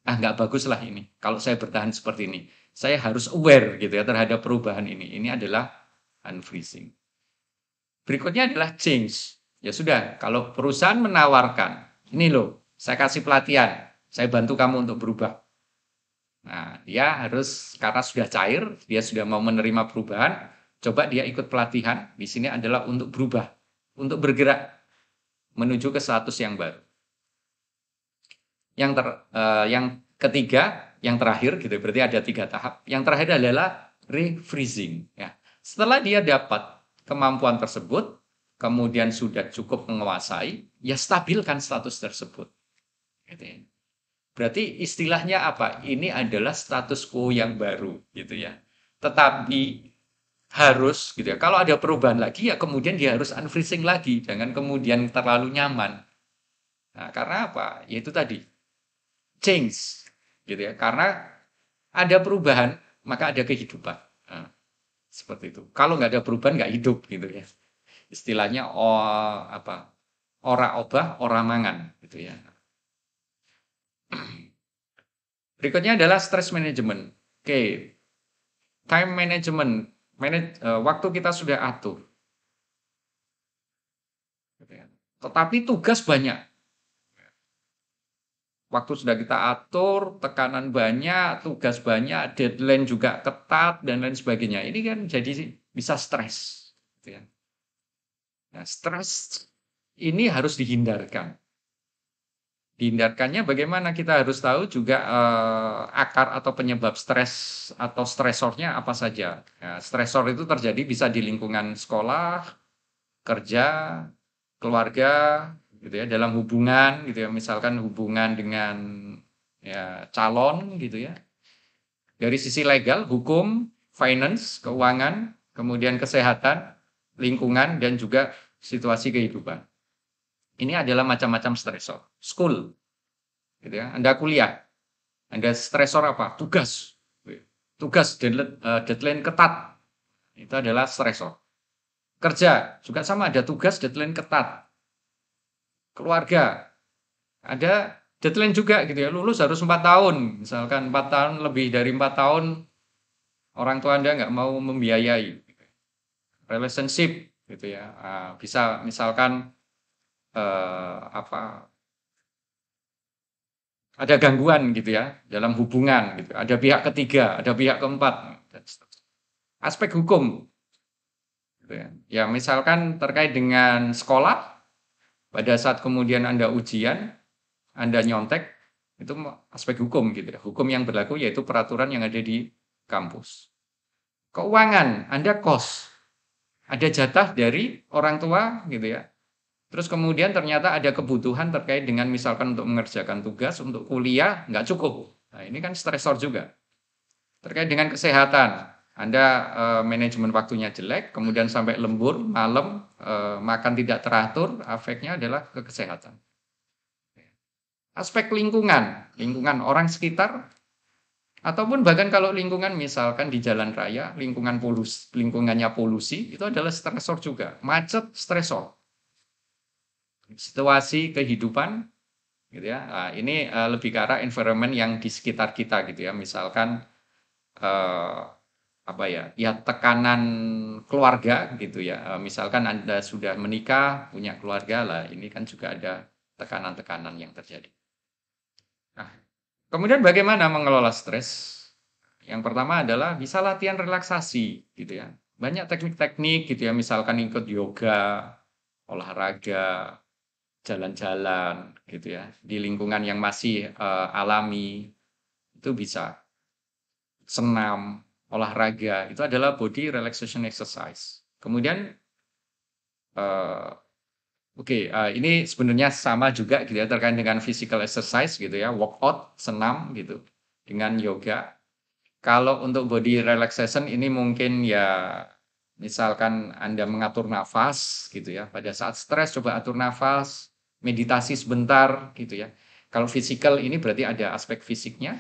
Ah, nggak bagus lah ini. Kalau saya bertahan seperti ini. Saya harus aware gitu ya terhadap perubahan ini. Ini adalah unfreezing. Berikutnya adalah change. Ya sudah, kalau perusahaan menawarkan, ini loh, saya kasih pelatihan, saya bantu kamu untuk berubah. Nah, dia harus, karena sudah cair, dia sudah mau menerima perubahan, coba dia ikut pelatihan. Di sini adalah untuk berubah, untuk bergerak menuju ke status yang baru. Yang ketiga, yang terakhir gitu, berarti ada 3 tahap. Yang terakhir adalah refreezing. Ya. Setelah dia dapat kemampuan tersebut, kemudian sudah cukup menguasai, ya stabilkan status tersebut. Gitu ya. Berarti istilahnya apa? Ini adalah status quo yang baru, gitu ya. Tetapi harus, gitu ya. Kalau ada perubahan lagi, ya kemudian dia harus unfreezing lagi, jangan kemudian terlalu nyaman. Nah, karena apa? Yaitu tadi change, gitu ya. Karena ada perubahan, maka ada kehidupan. Nah, seperti itu. Kalau nggak ada perubahan, nggak hidup, gitu ya. Istilahnya ora obah, ora mangan, gitu ya. Berikutnya adalah stress management. Oke, time management. Waktu kita sudah atur. Gitu ya. Tetapi tugas banyak. Waktu sudah kita atur, tekanan banyak, tugas banyak, deadline juga ketat, dan lain sebagainya. Ini kan jadi bisa stres. Gitu ya. Nah, stres ini harus dihindarkan. Dihindarkannya bagaimana? Kita harus tahu juga akar atau penyebab stres atau stresornya apa saja. Nah, stresor itu terjadi bisa di lingkungan sekolah, kerja, keluarga, gitu ya, dalam hubungan, gitu ya. Misalkan hubungan dengan ya calon, gitu ya. Dari sisi legal, hukum, finance, keuangan, kemudian kesehatan, lingkungan, dan juga situasi kehidupan. Ini adalah macam-macam stresor. School, gitu ya. Anda kuliah, Anda stresor apa? Tugas. Tugas deadline ketat. Itu adalah stresor. Kerja juga sama, ada tugas deadline ketat. Keluarga ada deadline juga gitu ya. Lulus harus 4 tahun. Misalkan 4 tahun, lebih dari 4 tahun orang tua Anda nggak mau membiayai. Relationship gitu ya. Bisa misalkan apa, ada gangguan gitu ya dalam hubungan gitu. Ada pihak ketiga, ada pihak keempat. Aspek hukum gitu ya. Ya misalkan terkait dengan sekolah, pada saat kemudian Anda ujian, Anda nyontek, itu aspek hukum gitu ya. Hukum yang berlaku yaitu peraturan yang ada di kampus. Keuangan, Anda kos. Ada jatah dari orang tua gitu ya. Terus kemudian ternyata ada kebutuhan terkait dengan misalkan untuk mengerjakan tugas, untuk kuliah, nggak cukup. Nah ini kan stresor juga. Terkait dengan kesehatan, Anda manajemen waktunya jelek, kemudian sampai lembur, malam, makan tidak teratur, efeknya adalah ke kesehatan. Aspek lingkungan, lingkungan orang sekitar, ataupun bahkan kalau lingkungan misalkan di jalan raya, lingkungannya polusi, itu adalah stresor juga. Macet, stresor. Situasi kehidupan, gitu ya. Nah, ini lebih ke arah environment yang di sekitar kita gitu ya. Misalkan apa ya? Ya tekanan keluarga gitu ya. Misalkan Anda sudah menikah, punya keluarga lah, ini kan juga ada tekanan-tekanan yang terjadi. Nah, kemudian bagaimana mengelola stres? Yang pertama adalah bisa latihan relaksasi gitu ya. Banyak teknik-teknik gitu ya, misalkan ikut yoga, olahraga, jalan-jalan gitu ya, di lingkungan yang masih alami, itu bisa. Senam, olahraga, itu adalah body relaxation exercise. Kemudian eh, oke, ini sebenarnya sama juga gitu ya terkait dengan physical exercise gitu ya, workout, senam gitu, dengan yoga. Kalau untuk body relaxation ini mungkin ya misalkan Anda mengatur nafas gitu ya. Pada saat stres coba atur nafas, meditasi sebentar gitu ya. Kalau physical ini berarti ada aspek fisiknya.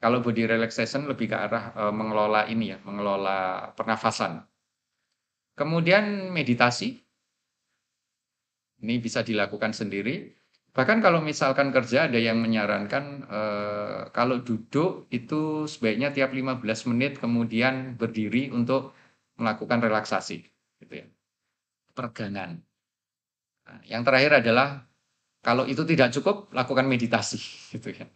Kalau body relaxation lebih ke arah mengelola ini ya, mengelola pernafasan. Kemudian meditasi ini bisa dilakukan sendiri. Bahkan kalau misalkan kerja ada yang menyarankan kalau duduk itu sebaiknya tiap 15 menit kemudian berdiri untuk melakukan relaksasi gitu ya. Peregangan. Nah, yang terakhir adalah kalau itu tidak cukup lakukan meditasi gitu ya.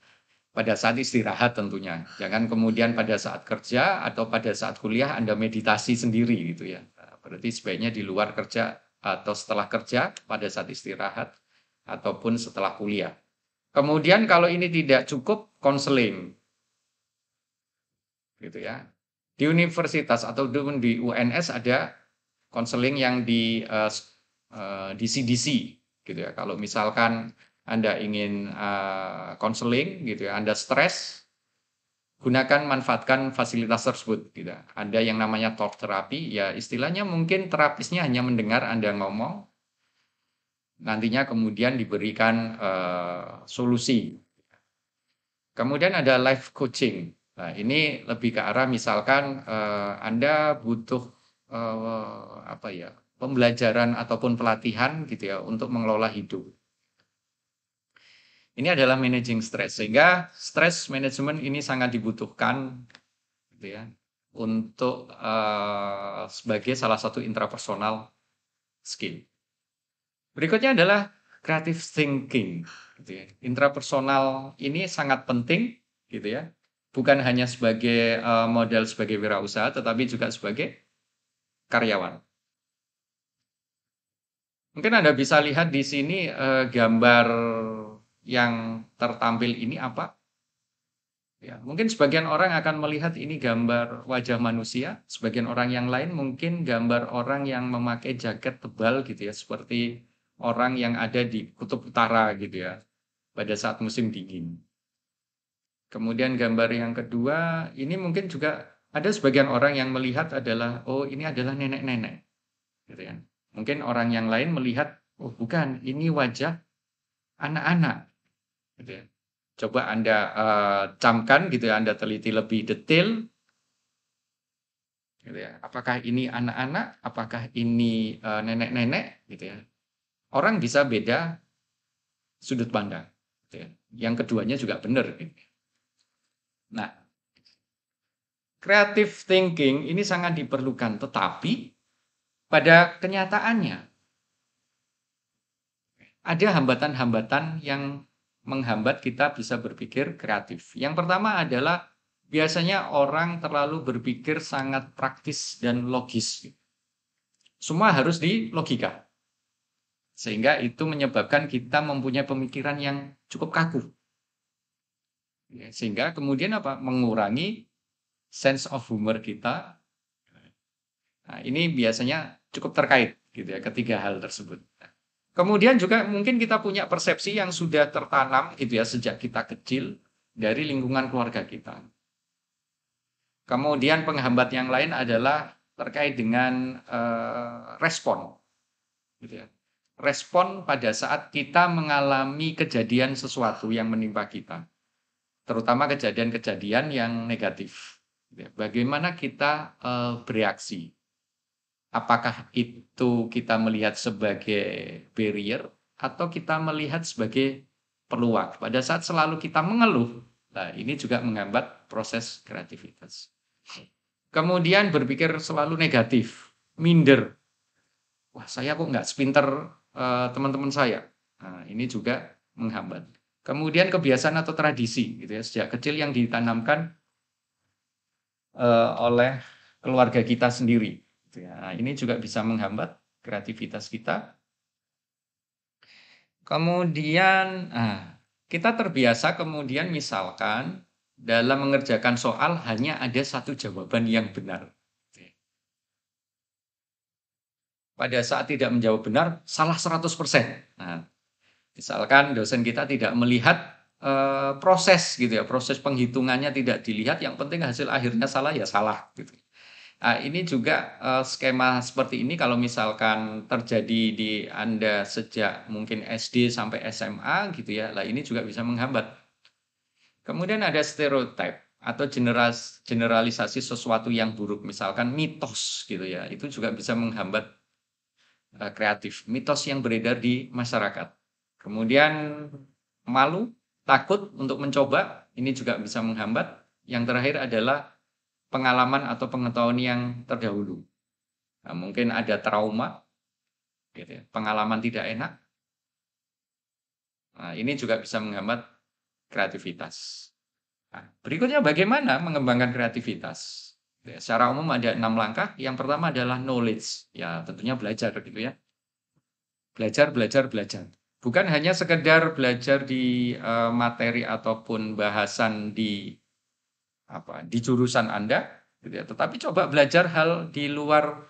Pada saat istirahat tentunya. Jangan kemudian pada saat kerja atau pada saat kuliah Anda meditasi sendiri gitu ya. Nah, berarti sebaiknya di luar kerja atau setelah kerja pada saat istirahat ataupun setelah kuliah. Kemudian kalau ini tidak cukup, konseling, gitu ya. Di universitas atau di UNS ada konseling yang di CDC, gitu ya. Kalau misalkan Anda ingin konseling, gitu ya, Anda stres, gunakan manfaatkan fasilitas tersebut, gitu. Ada yang namanya talk terapi, ya istilahnya mungkin terapisnya hanya mendengar Anda ngomong, nantinya kemudian diberikan solusi. Kemudian ada life coaching. Nah, ini lebih ke arah misalkan Anda butuh apa ya, pembelajaran ataupun pelatihan gitu ya untuk mengelola hidup. Ini adalah managing stress, sehingga stress management ini sangat dibutuhkan gitu ya untuk sebagai salah satu intrapersonal skill. Berikutnya adalah creative thinking. Gitu ya. Intrapersonal ini sangat penting, gitu ya. Bukan hanya sebagai model sebagai wirausaha, tetapi juga sebagai karyawan. Mungkin Anda bisa lihat di sini gambar yang tertampil ini apa? Ya, mungkin sebagian orang akan melihat ini gambar wajah manusia, sebagian orang yang lain mungkin gambar orang yang memakai jaket tebal gitu ya, seperti orang yang ada di kutub utara gitu ya, pada saat musim dingin. Kemudian gambar yang kedua, ini mungkin juga ada sebagian orang yang melihat adalah, oh ini adalah nenek-nenek, gitu ya. Mungkin orang yang lain melihat, oh bukan, ini wajah anak-anak, gitu ya. Coba Anda camkan gitu ya, Anda teliti lebih detail, gitu ya. Apakah ini anak-anak, apakah ini nenek-nenek, gitu ya. Orang bisa beda sudut pandang, gitu ya. Yang keduanya juga benar. Gitu. Nah, creative thinking ini sangat diperlukan, tetapi pada kenyataannya ada hambatan-hambatan yang menghambat kita bisa berpikir kreatif. Yang pertama adalah biasanya orang terlalu berpikir sangat praktis dan logis. Semua harus di logika. Sehingga itu menyebabkan kita mempunyai pemikiran yang cukup kaku. Sehingga kemudian apa? Mengurangi sense of humor kita. Nah, ini biasanya cukup terkait gitu ya, ketiga hal tersebut. Kemudian juga mungkin kita punya persepsi yang sudah tertanam gitu ya sejak kita kecil dari lingkungan keluarga kita. Kemudian penghambat yang lain adalah terkait dengan respon, gitu ya. Respon pada saat kita mengalami kejadian sesuatu yang menimpa kita, terutama kejadian-kejadian yang negatif. Gitu ya. Bagaimana kita bereaksi? Apakah itu kita melihat sebagai barrier atau kita melihat sebagai peluang? Pada saat selalu kita mengeluh, nah ini juga menghambat proses kreativitas. Kemudian berpikir selalu negatif, minder. Wah, saya kok nggak sepinter teman-teman saya. Nah, ini juga menghambat. Kemudian kebiasaan atau tradisi, gitu ya, sejak kecil yang ditanamkan oleh keluarga kita sendiri. Gitu ya. Nah, ini juga bisa menghambat kreativitas kita. Kemudian, kita terbiasa kemudian misalkan dalam mengerjakan soal hanya ada satu jawaban yang benar. Pada saat tidak menjawab benar, salah 100%. Nah, misalkan dosen kita tidak melihat proses gitu ya, proses penghitungannya tidak dilihat, yang penting hasil akhirnya salah ya salah gitu. Nah, ini juga skema seperti ini kalau misalkan terjadi di Anda sejak mungkin SD sampai SMA gitu ya, lah ini juga bisa menghambat. Kemudian ada stereotip atau generalisasi sesuatu yang buruk, misalkan mitos gitu ya, itu juga bisa menghambat kreatif, mitos yang beredar di masyarakat. Kemudian malu, takut untuk mencoba, ini juga bisa menghambat. Yang terakhir adalah pengalaman atau pengetahuan yang terdahulu. Nah, mungkin ada trauma, gitu ya, pengalaman tidak enak. Nah, ini juga bisa menghambat kreativitas. Nah, berikutnya bagaimana mengembangkan kreativitas? Ya, secara umum ada 6 langkah. Yang pertama adalah knowledge. Ya, tentunya belajar gitu ya. Belajar, belajar, belajar. Bukan hanya sekedar belajar di materi ataupun bahasan di di jurusan Anda, gitu ya. Tetapi coba belajar hal di luar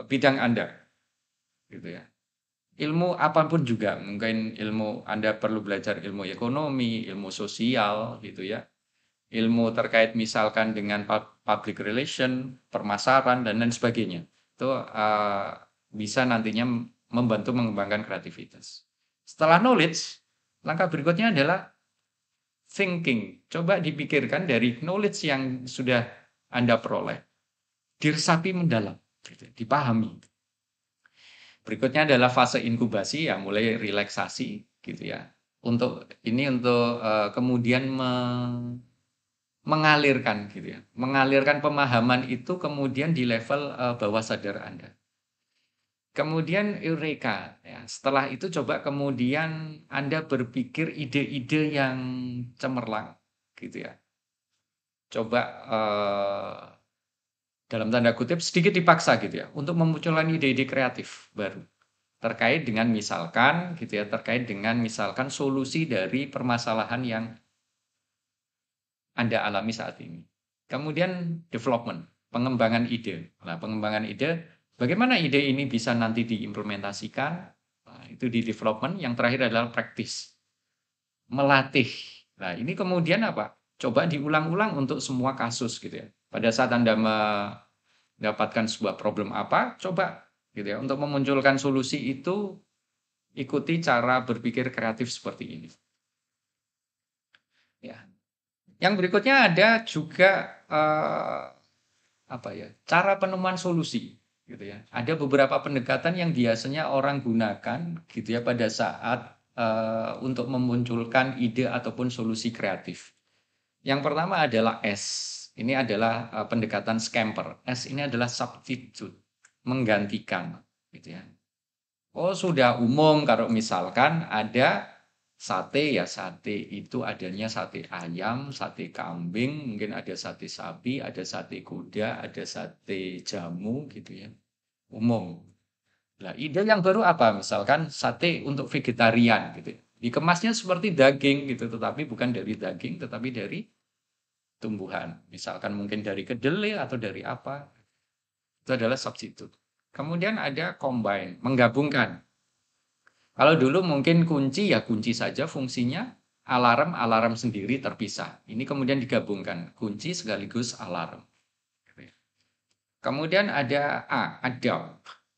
bidang Anda, gitu ya. Ilmu apapun juga, mungkin ilmu Anda perlu belajar ilmu ekonomi, ilmu sosial, gitu ya. Ilmu terkait misalkan dengan public relation, permasaran dan lain sebagainya. Itu bisa nantinya membantu mengembangkan kreativitas. Setelah knowledge, langkah berikutnya adalah thinking. Coba dipikirkan dari knowledge yang sudah Anda peroleh, diresapi mendalam, gitu, dipahami. Berikutnya adalah fase inkubasi, ya mulai relaksasi, gitu ya. Untuk kemudian mengalirkan, gitu ya. Mengalirkan pemahaman itu kemudian di level bawah sadar Anda. Kemudian eureka, ya. Setelah itu coba kemudian Anda berpikir ide-ide yang cemerlang, gitu ya. Coba dalam tanda kutip sedikit dipaksa gitu ya untuk memunculkan ide-ide kreatif baru terkait dengan misalkan gitu ya terkait dengan misalkan solusi dari permasalahan yang Anda alami saat ini. Kemudian development, pengembangan ide. Nah, pengembangan ide, bagaimana ide ini bisa nanti diimplementasikan? Nah, itu di development. Yang terakhir adalah practice, melatih. Nah, ini kemudian apa? Coba diulang-ulang untuk semua kasus gitu ya. Pada saat Anda mendapatkan sebuah problem apa, coba gitu ya untuk memunculkan solusi itu ikuti cara berpikir kreatif seperti ini. Ya. Yang berikutnya ada juga apa ya? Cara penemuan solusi gitu ya. Ada beberapa pendekatan yang biasanya orang gunakan gitu ya pada saat untuk memunculkan ide ataupun solusi kreatif. Yang pertama adalah S. Ini adalah pendekatan scamper. S ini adalah substitute, menggantikan gitu ya. Oh, sudah umum kalau misalkan ada sate ya sate itu adanya sate ayam, sate kambing, mungkin ada sate sapi, ada sate kuda, ada sate jamu gitu ya. Umum. Nah, ide yang baru apa? Misalkan sate untuk vegetarian gitu. Dikemasnya seperti daging gitu, tetapi bukan dari daging, tetapi dari tumbuhan. Misalkan mungkin dari kedelai atau dari apa. Itu adalah substitute. Kemudian ada combine, menggabungkan. Kalau dulu mungkin kunci ya kunci saja fungsinya, alarm sendiri terpisah. Ini kemudian digabungkan, kunci sekaligus alarm. Kemudian ada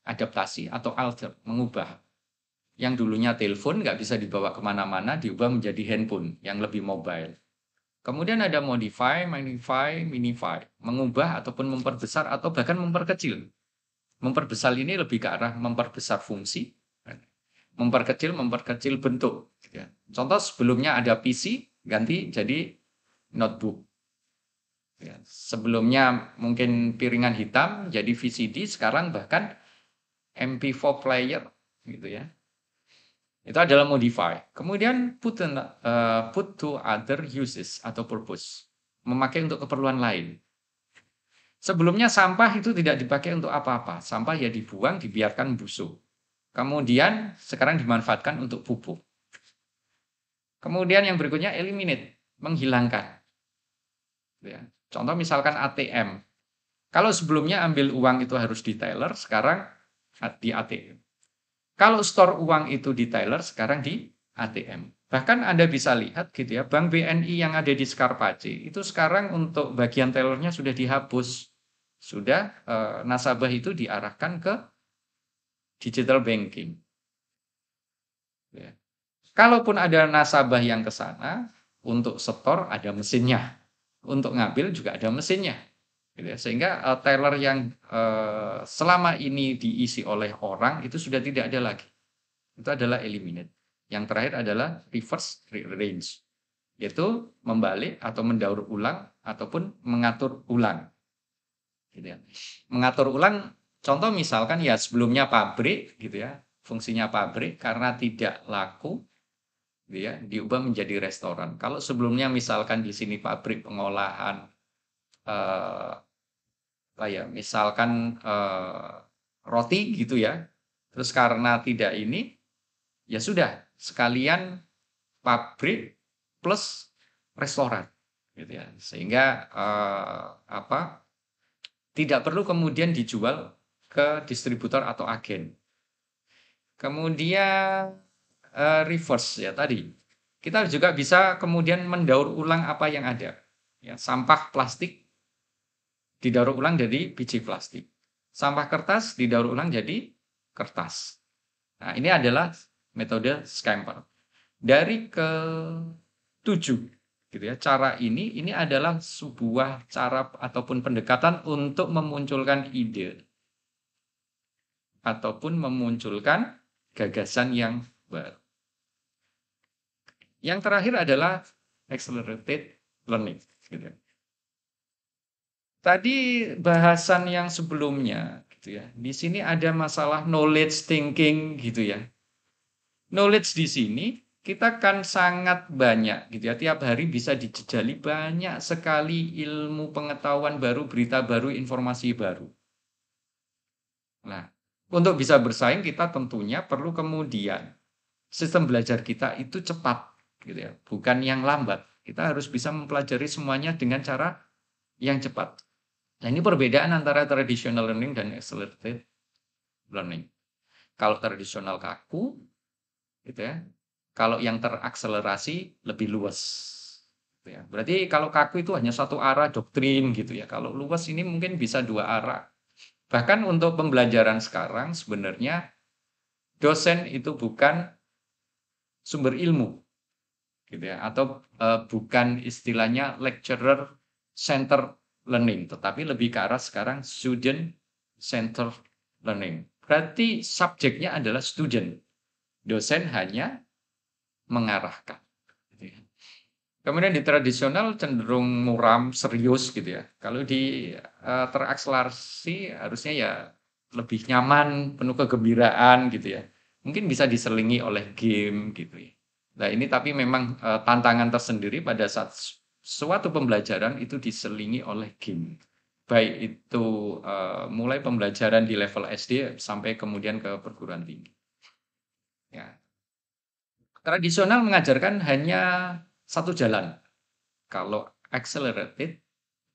adaptasi atau alter, mengubah. Yang dulunya telepon nggak bisa dibawa kemana-mana, diubah menjadi handphone yang lebih mobile. Kemudian ada modify, magnify, minify, mengubah ataupun memperbesar atau bahkan memperkecil. Memperbesar ini lebih ke arah memperbesar fungsi, memperkecil bentuk. Contoh sebelumnya ada PC, ganti jadi notebook. Sebelumnya mungkin piringan hitam, jadi VCD, sekarang bahkan MP4 player, gitu ya. Itu adalah modify. Kemudian put to other uses atau purpose, memakai untuk keperluan lain. Sebelumnya sampah itu tidak dipakai untuk apa-apa. Sampah ya dibuang, dibiarkan busuk. Kemudian sekarang dimanfaatkan untuk pupuk. Kemudian yang berikutnya eliminate, menghilangkan. Ya. Contoh misalkan ATM. Kalau sebelumnya ambil uang itu harus di teller, sekarang di ATM. Kalau store uang itu di teller, sekarang di ATM. Bahkan Anda bisa lihat gitu ya, Bank BNI yang ada di Skarpace itu sekarang untuk bagian tellernya sudah dihapus. Sudah nasabah itu diarahkan ke digital banking. Ya. Kalaupun ada nasabah yang ke sana, untuk setor ada mesinnya. Untuk ngambil juga ada mesinnya. Gitu ya. Sehingga teller yang selama ini diisi oleh orang itu sudah tidak ada lagi. Itu adalah eliminate. Yang terakhir adalah reverse rearrange. Yaitu membalik atau mendaur ulang ataupun mengatur ulang. Gitu ya. Mengatur ulang, contoh misalkan ya sebelumnya pabrik gitu ya. Fungsinya pabrik karena tidak laku, ya, diubah menjadi restoran. Kalau sebelumnya misalkan di sini pabrik pengolahan misalkan roti gitu ya. Terus karena tidak ini ya sudah sekalian pabrik plus restoran gitu ya. Sehingga tidak perlu kemudian dijual ke distributor atau agen. Kemudian reverse ya tadi. Kita juga bisa kemudian mendaur ulang apa yang ada. Ya, sampah plastik didaur ulang jadi biji plastik. Sampah kertas didaur ulang jadi kertas. Nah, ini adalah metode scamper. Dari ke-7 gitu ya. Cara ini adalah sebuah cara ataupun pendekatan untuk memunculkan ide ataupun memunculkan gagasan yang baru. Yang terakhir adalah accelerated learning. Gitu. Tadi bahasan yang sebelumnya, gitu ya. Di sini ada masalah knowledge thinking, gitu ya. Knowledge di sini kita kan sangat banyak gitu ya. Tiap hari bisa dijejali banyak sekali ilmu pengetahuan baru, berita baru, informasi baru. Nah, untuk bisa bersaing kita tentunya perlu kemudian sistem belajar kita itu cepat gitu ya, bukan yang lambat. Kita harus bisa mempelajari semuanya dengan cara yang cepat. Nah, ini perbedaan antara traditional learning dan accelerated learning. Kalau tradisional kaku, gitu ya. Kalau yang terakselerasi lebih luas. Gitu ya. Berarti kalau kaku itu hanya satu arah doktrin gitu ya. Kalau luas ini mungkin bisa dua arah. Bahkan untuk pembelajaran sekarang sebenarnya dosen itu bukan sumber ilmu gitu ya, atau bukan istilahnya lecturer center learning, tetapi lebih ke arah sekarang student center learning. Berarti subjeknya adalah student. Dosen hanya mengarahkan. Gitu ya. Kemudian di tradisional cenderung muram, serius gitu ya. Kalau di terakselerasi harusnya ya lebih nyaman, penuh kegembiraan gitu ya. Mungkin bisa diselingi oleh game gitu ya. Nah ini tapi memang tantangan tersendiri pada saat suatu pembelajaran itu diselingi oleh game. Baik itu mulai pembelajaran di level SD sampai kemudian ke perguruan tinggi. Ya. Tradisional mengajarkan hanya satu jalan. Kalau accelerated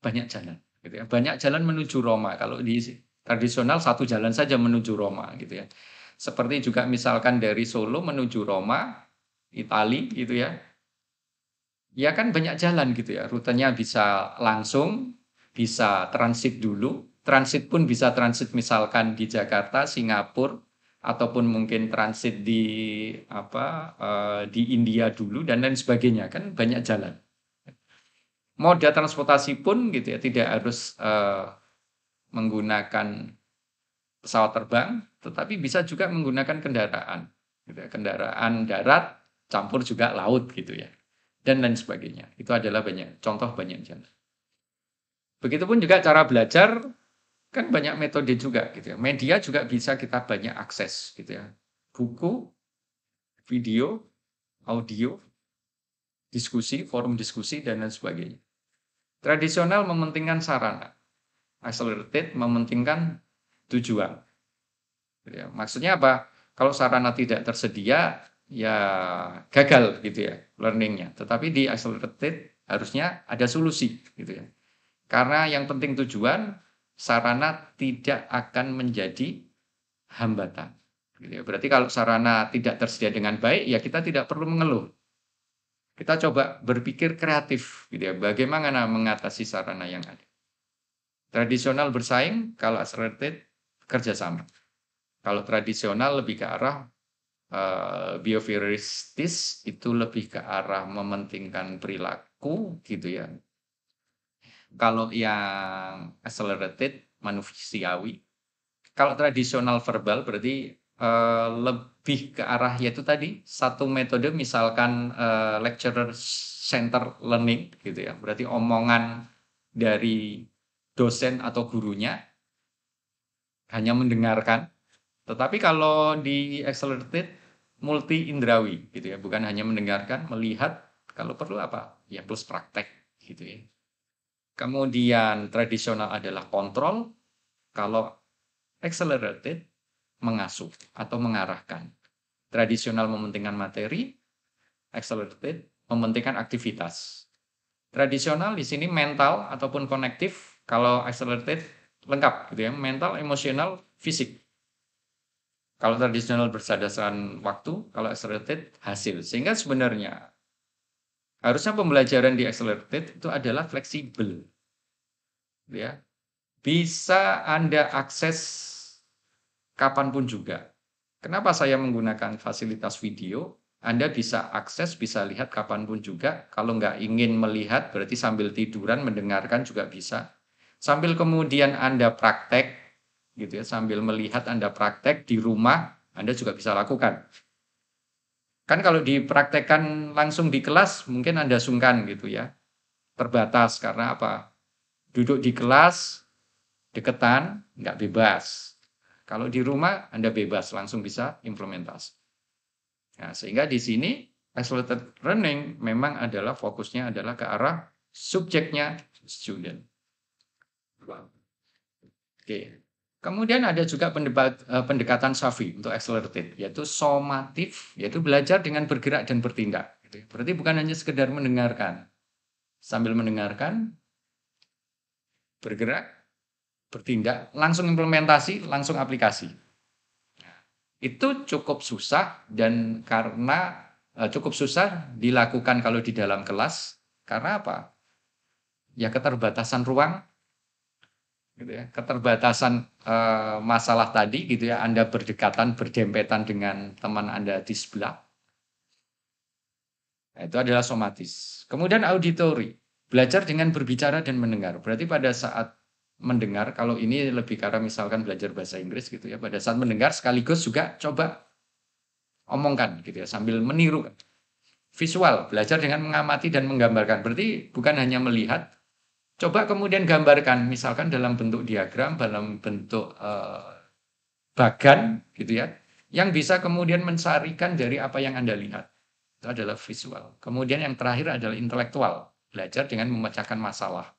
banyak jalan, gitu ya. Banyak jalan menuju Roma. Kalau di tradisional satu jalan saja menuju Roma, gitu ya. Seperti juga misalkan dari Solo menuju Roma, Itali, gitu ya. Ya kan banyak jalan gitu ya. Rutenya bisa langsung, bisa transit dulu. Transit pun bisa transit misalkan di Jakarta, Singapura, ataupun mungkin transit di di India dulu dan lain sebagainya, kan banyak jalan. Moda transportasi pun gitu ya tidak harus menggunakan pesawat terbang, tetapi bisa juga menggunakan kendaraan, gitu ya. Kendaraan darat campur juga laut gitu ya, dan lain sebagainya. Itu adalah contoh banyak jalan. Begitupun juga cara belajar, kan banyak metode juga gitu ya. Media juga bisa kita banyak akses gitu ya. Buku, video, audio, diskusi, forum diskusi, dan lain sebagainya. Tradisional mementingkan sarana, accelerated mementingkan tujuan. Gitu ya. Maksudnya apa? Kalau sarana tidak tersedia, ya gagal gitu ya learningnya. Tetapi di accelerated harusnya ada solusi gitu ya. Karena yang penting tujuan, sarana tidak akan menjadi hambatan. Gitu ya. Berarti kalau sarana tidak tersedia dengan baik, ya kita tidak perlu mengeluh. Kita coba berpikir kreatif, gitu ya. Bagaimana mengatasi sarana yang ada. Tradisional bersaing, kalau accelerated kerjasama. Kalau tradisional lebih ke arah behavioristis, itu lebih ke arah mementingkan perilaku, gitu ya. Kalau yang accelerated manusiawi. Kalau tradisional verbal berarti lebih ke arah yaitu tadi satu metode misalkan lecturer center learning gitu ya. Berarti omongan dari dosen atau gurunya hanya mendengarkan. Tetapi kalau di accelerated multi indrawi gitu ya, bukan hanya mendengarkan, melihat, kalau perlu apa? Ya plus praktek gitu ya. Kemudian tradisional adalah kontrol, kalau accelerated mengasuh atau mengarahkan. Tradisional mementingkan materi, accelerated mementingkan aktivitas. Tradisional di sini mental ataupun konektif, kalau accelerated lengkap gitu ya, mental, emosional, fisik. Kalau tradisional berdasarkan waktu, kalau accelerated hasil. Sehingga sebenarnya harusnya pembelajaran di accelerated itu adalah fleksibel. Ya. Bisa Anda akses kapanpun juga. Kenapa saya menggunakan fasilitas video? Anda bisa akses, bisa lihat kapanpun juga. Kalau nggak ingin melihat, berarti sambil tiduran, mendengarkan juga bisa. Sambil kemudian Anda praktek, gitu ya, sambil melihat Anda praktek di rumah, Anda juga bisa lakukan. Kan kalau dipraktekkan langsung di kelas, mungkin Anda sungkan gitu ya. Terbatas, karena apa? Duduk di kelas, deketan, nggak bebas. Kalau di rumah, Anda bebas, langsung bisa implementasi. Nah, sehingga di sini Accelerated learning memang adalah fokusnya adalah ke arah subjeknya student. Oke. Kemudian ada juga pendekatan SAFI untuk accelerated, yaitu somatif, yaitu belajar dengan bergerak dan bertindak. Gitu. Berarti bukan hanya sekedar mendengarkan. Sambil mendengarkan, bergerak, bertindak, langsung implementasi, langsung aplikasi. Itu cukup susah dan karena cukup susah dilakukan kalau di dalam kelas. Karena apa? Ya keterbatasan ruang, gitu ya, keterbatasan masalah tadi, gitu ya. Anda berdekatan, berdempetan dengan teman Anda di sebelah. Nah, itu adalah somatis. Kemudian auditory, belajar dengan berbicara dan mendengar. Berarti pada saat mendengar, kalau ini lebih karena misalkan belajar bahasa Inggris gitu ya, pada saat mendengar sekaligus juga coba omongkan gitu ya, sambil meniru. Visual, belajar dengan mengamati dan menggambarkan. Berarti bukan hanya melihat, coba kemudian gambarkan, misalkan dalam bentuk diagram, dalam bentuk bagan gitu ya, yang bisa kemudian mencarikan dari apa yang Anda lihat. Itu adalah visual. Kemudian yang terakhir adalah intelektual, belajar dengan memecahkan masalah.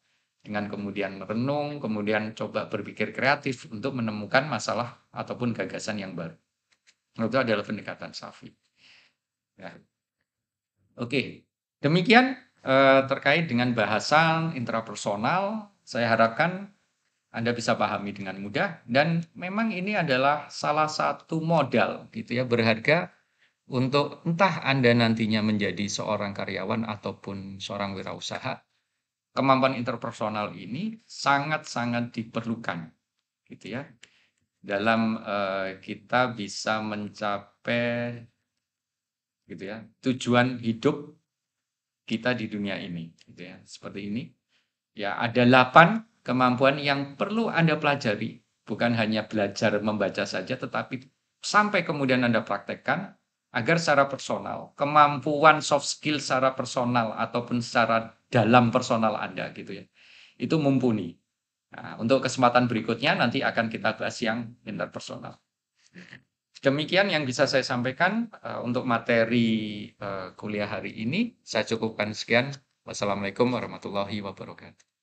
Dengan kemudian merenung, kemudian coba berpikir kreatif untuk menemukan masalah ataupun gagasan yang baru. Itu adalah pendekatan SAFI. Ya. Oke, demikian terkait dengan bahasan intrapersonal. Saya harapkan Anda bisa pahami dengan mudah dan memang ini adalah salah satu modal gitu ya berharga untuk entah Anda nantinya menjadi seorang karyawan ataupun seorang wirausaha. Kemampuan interpersonal ini sangat-sangat diperlukan gitu ya dalam kita bisa mencapai gitu ya tujuan hidup kita di dunia ini gitu ya. Seperti ini. Ya, ada 8 kemampuan yang perlu Anda pelajari, bukan hanya belajar membaca saja tetapi sampai kemudian Anda praktekkan agar secara personal, kemampuan soft skill secara personal ataupun secara dalam personal Anda gitu ya. Itu mumpuni. Nah, untuk kesempatan berikutnya nanti akan kita bahas yang interpersonal. Demikian yang bisa saya sampaikan untuk materi kuliah hari ini. Saya cukupkan sekian. Wassalamualaikum warahmatullahi wabarakatuh.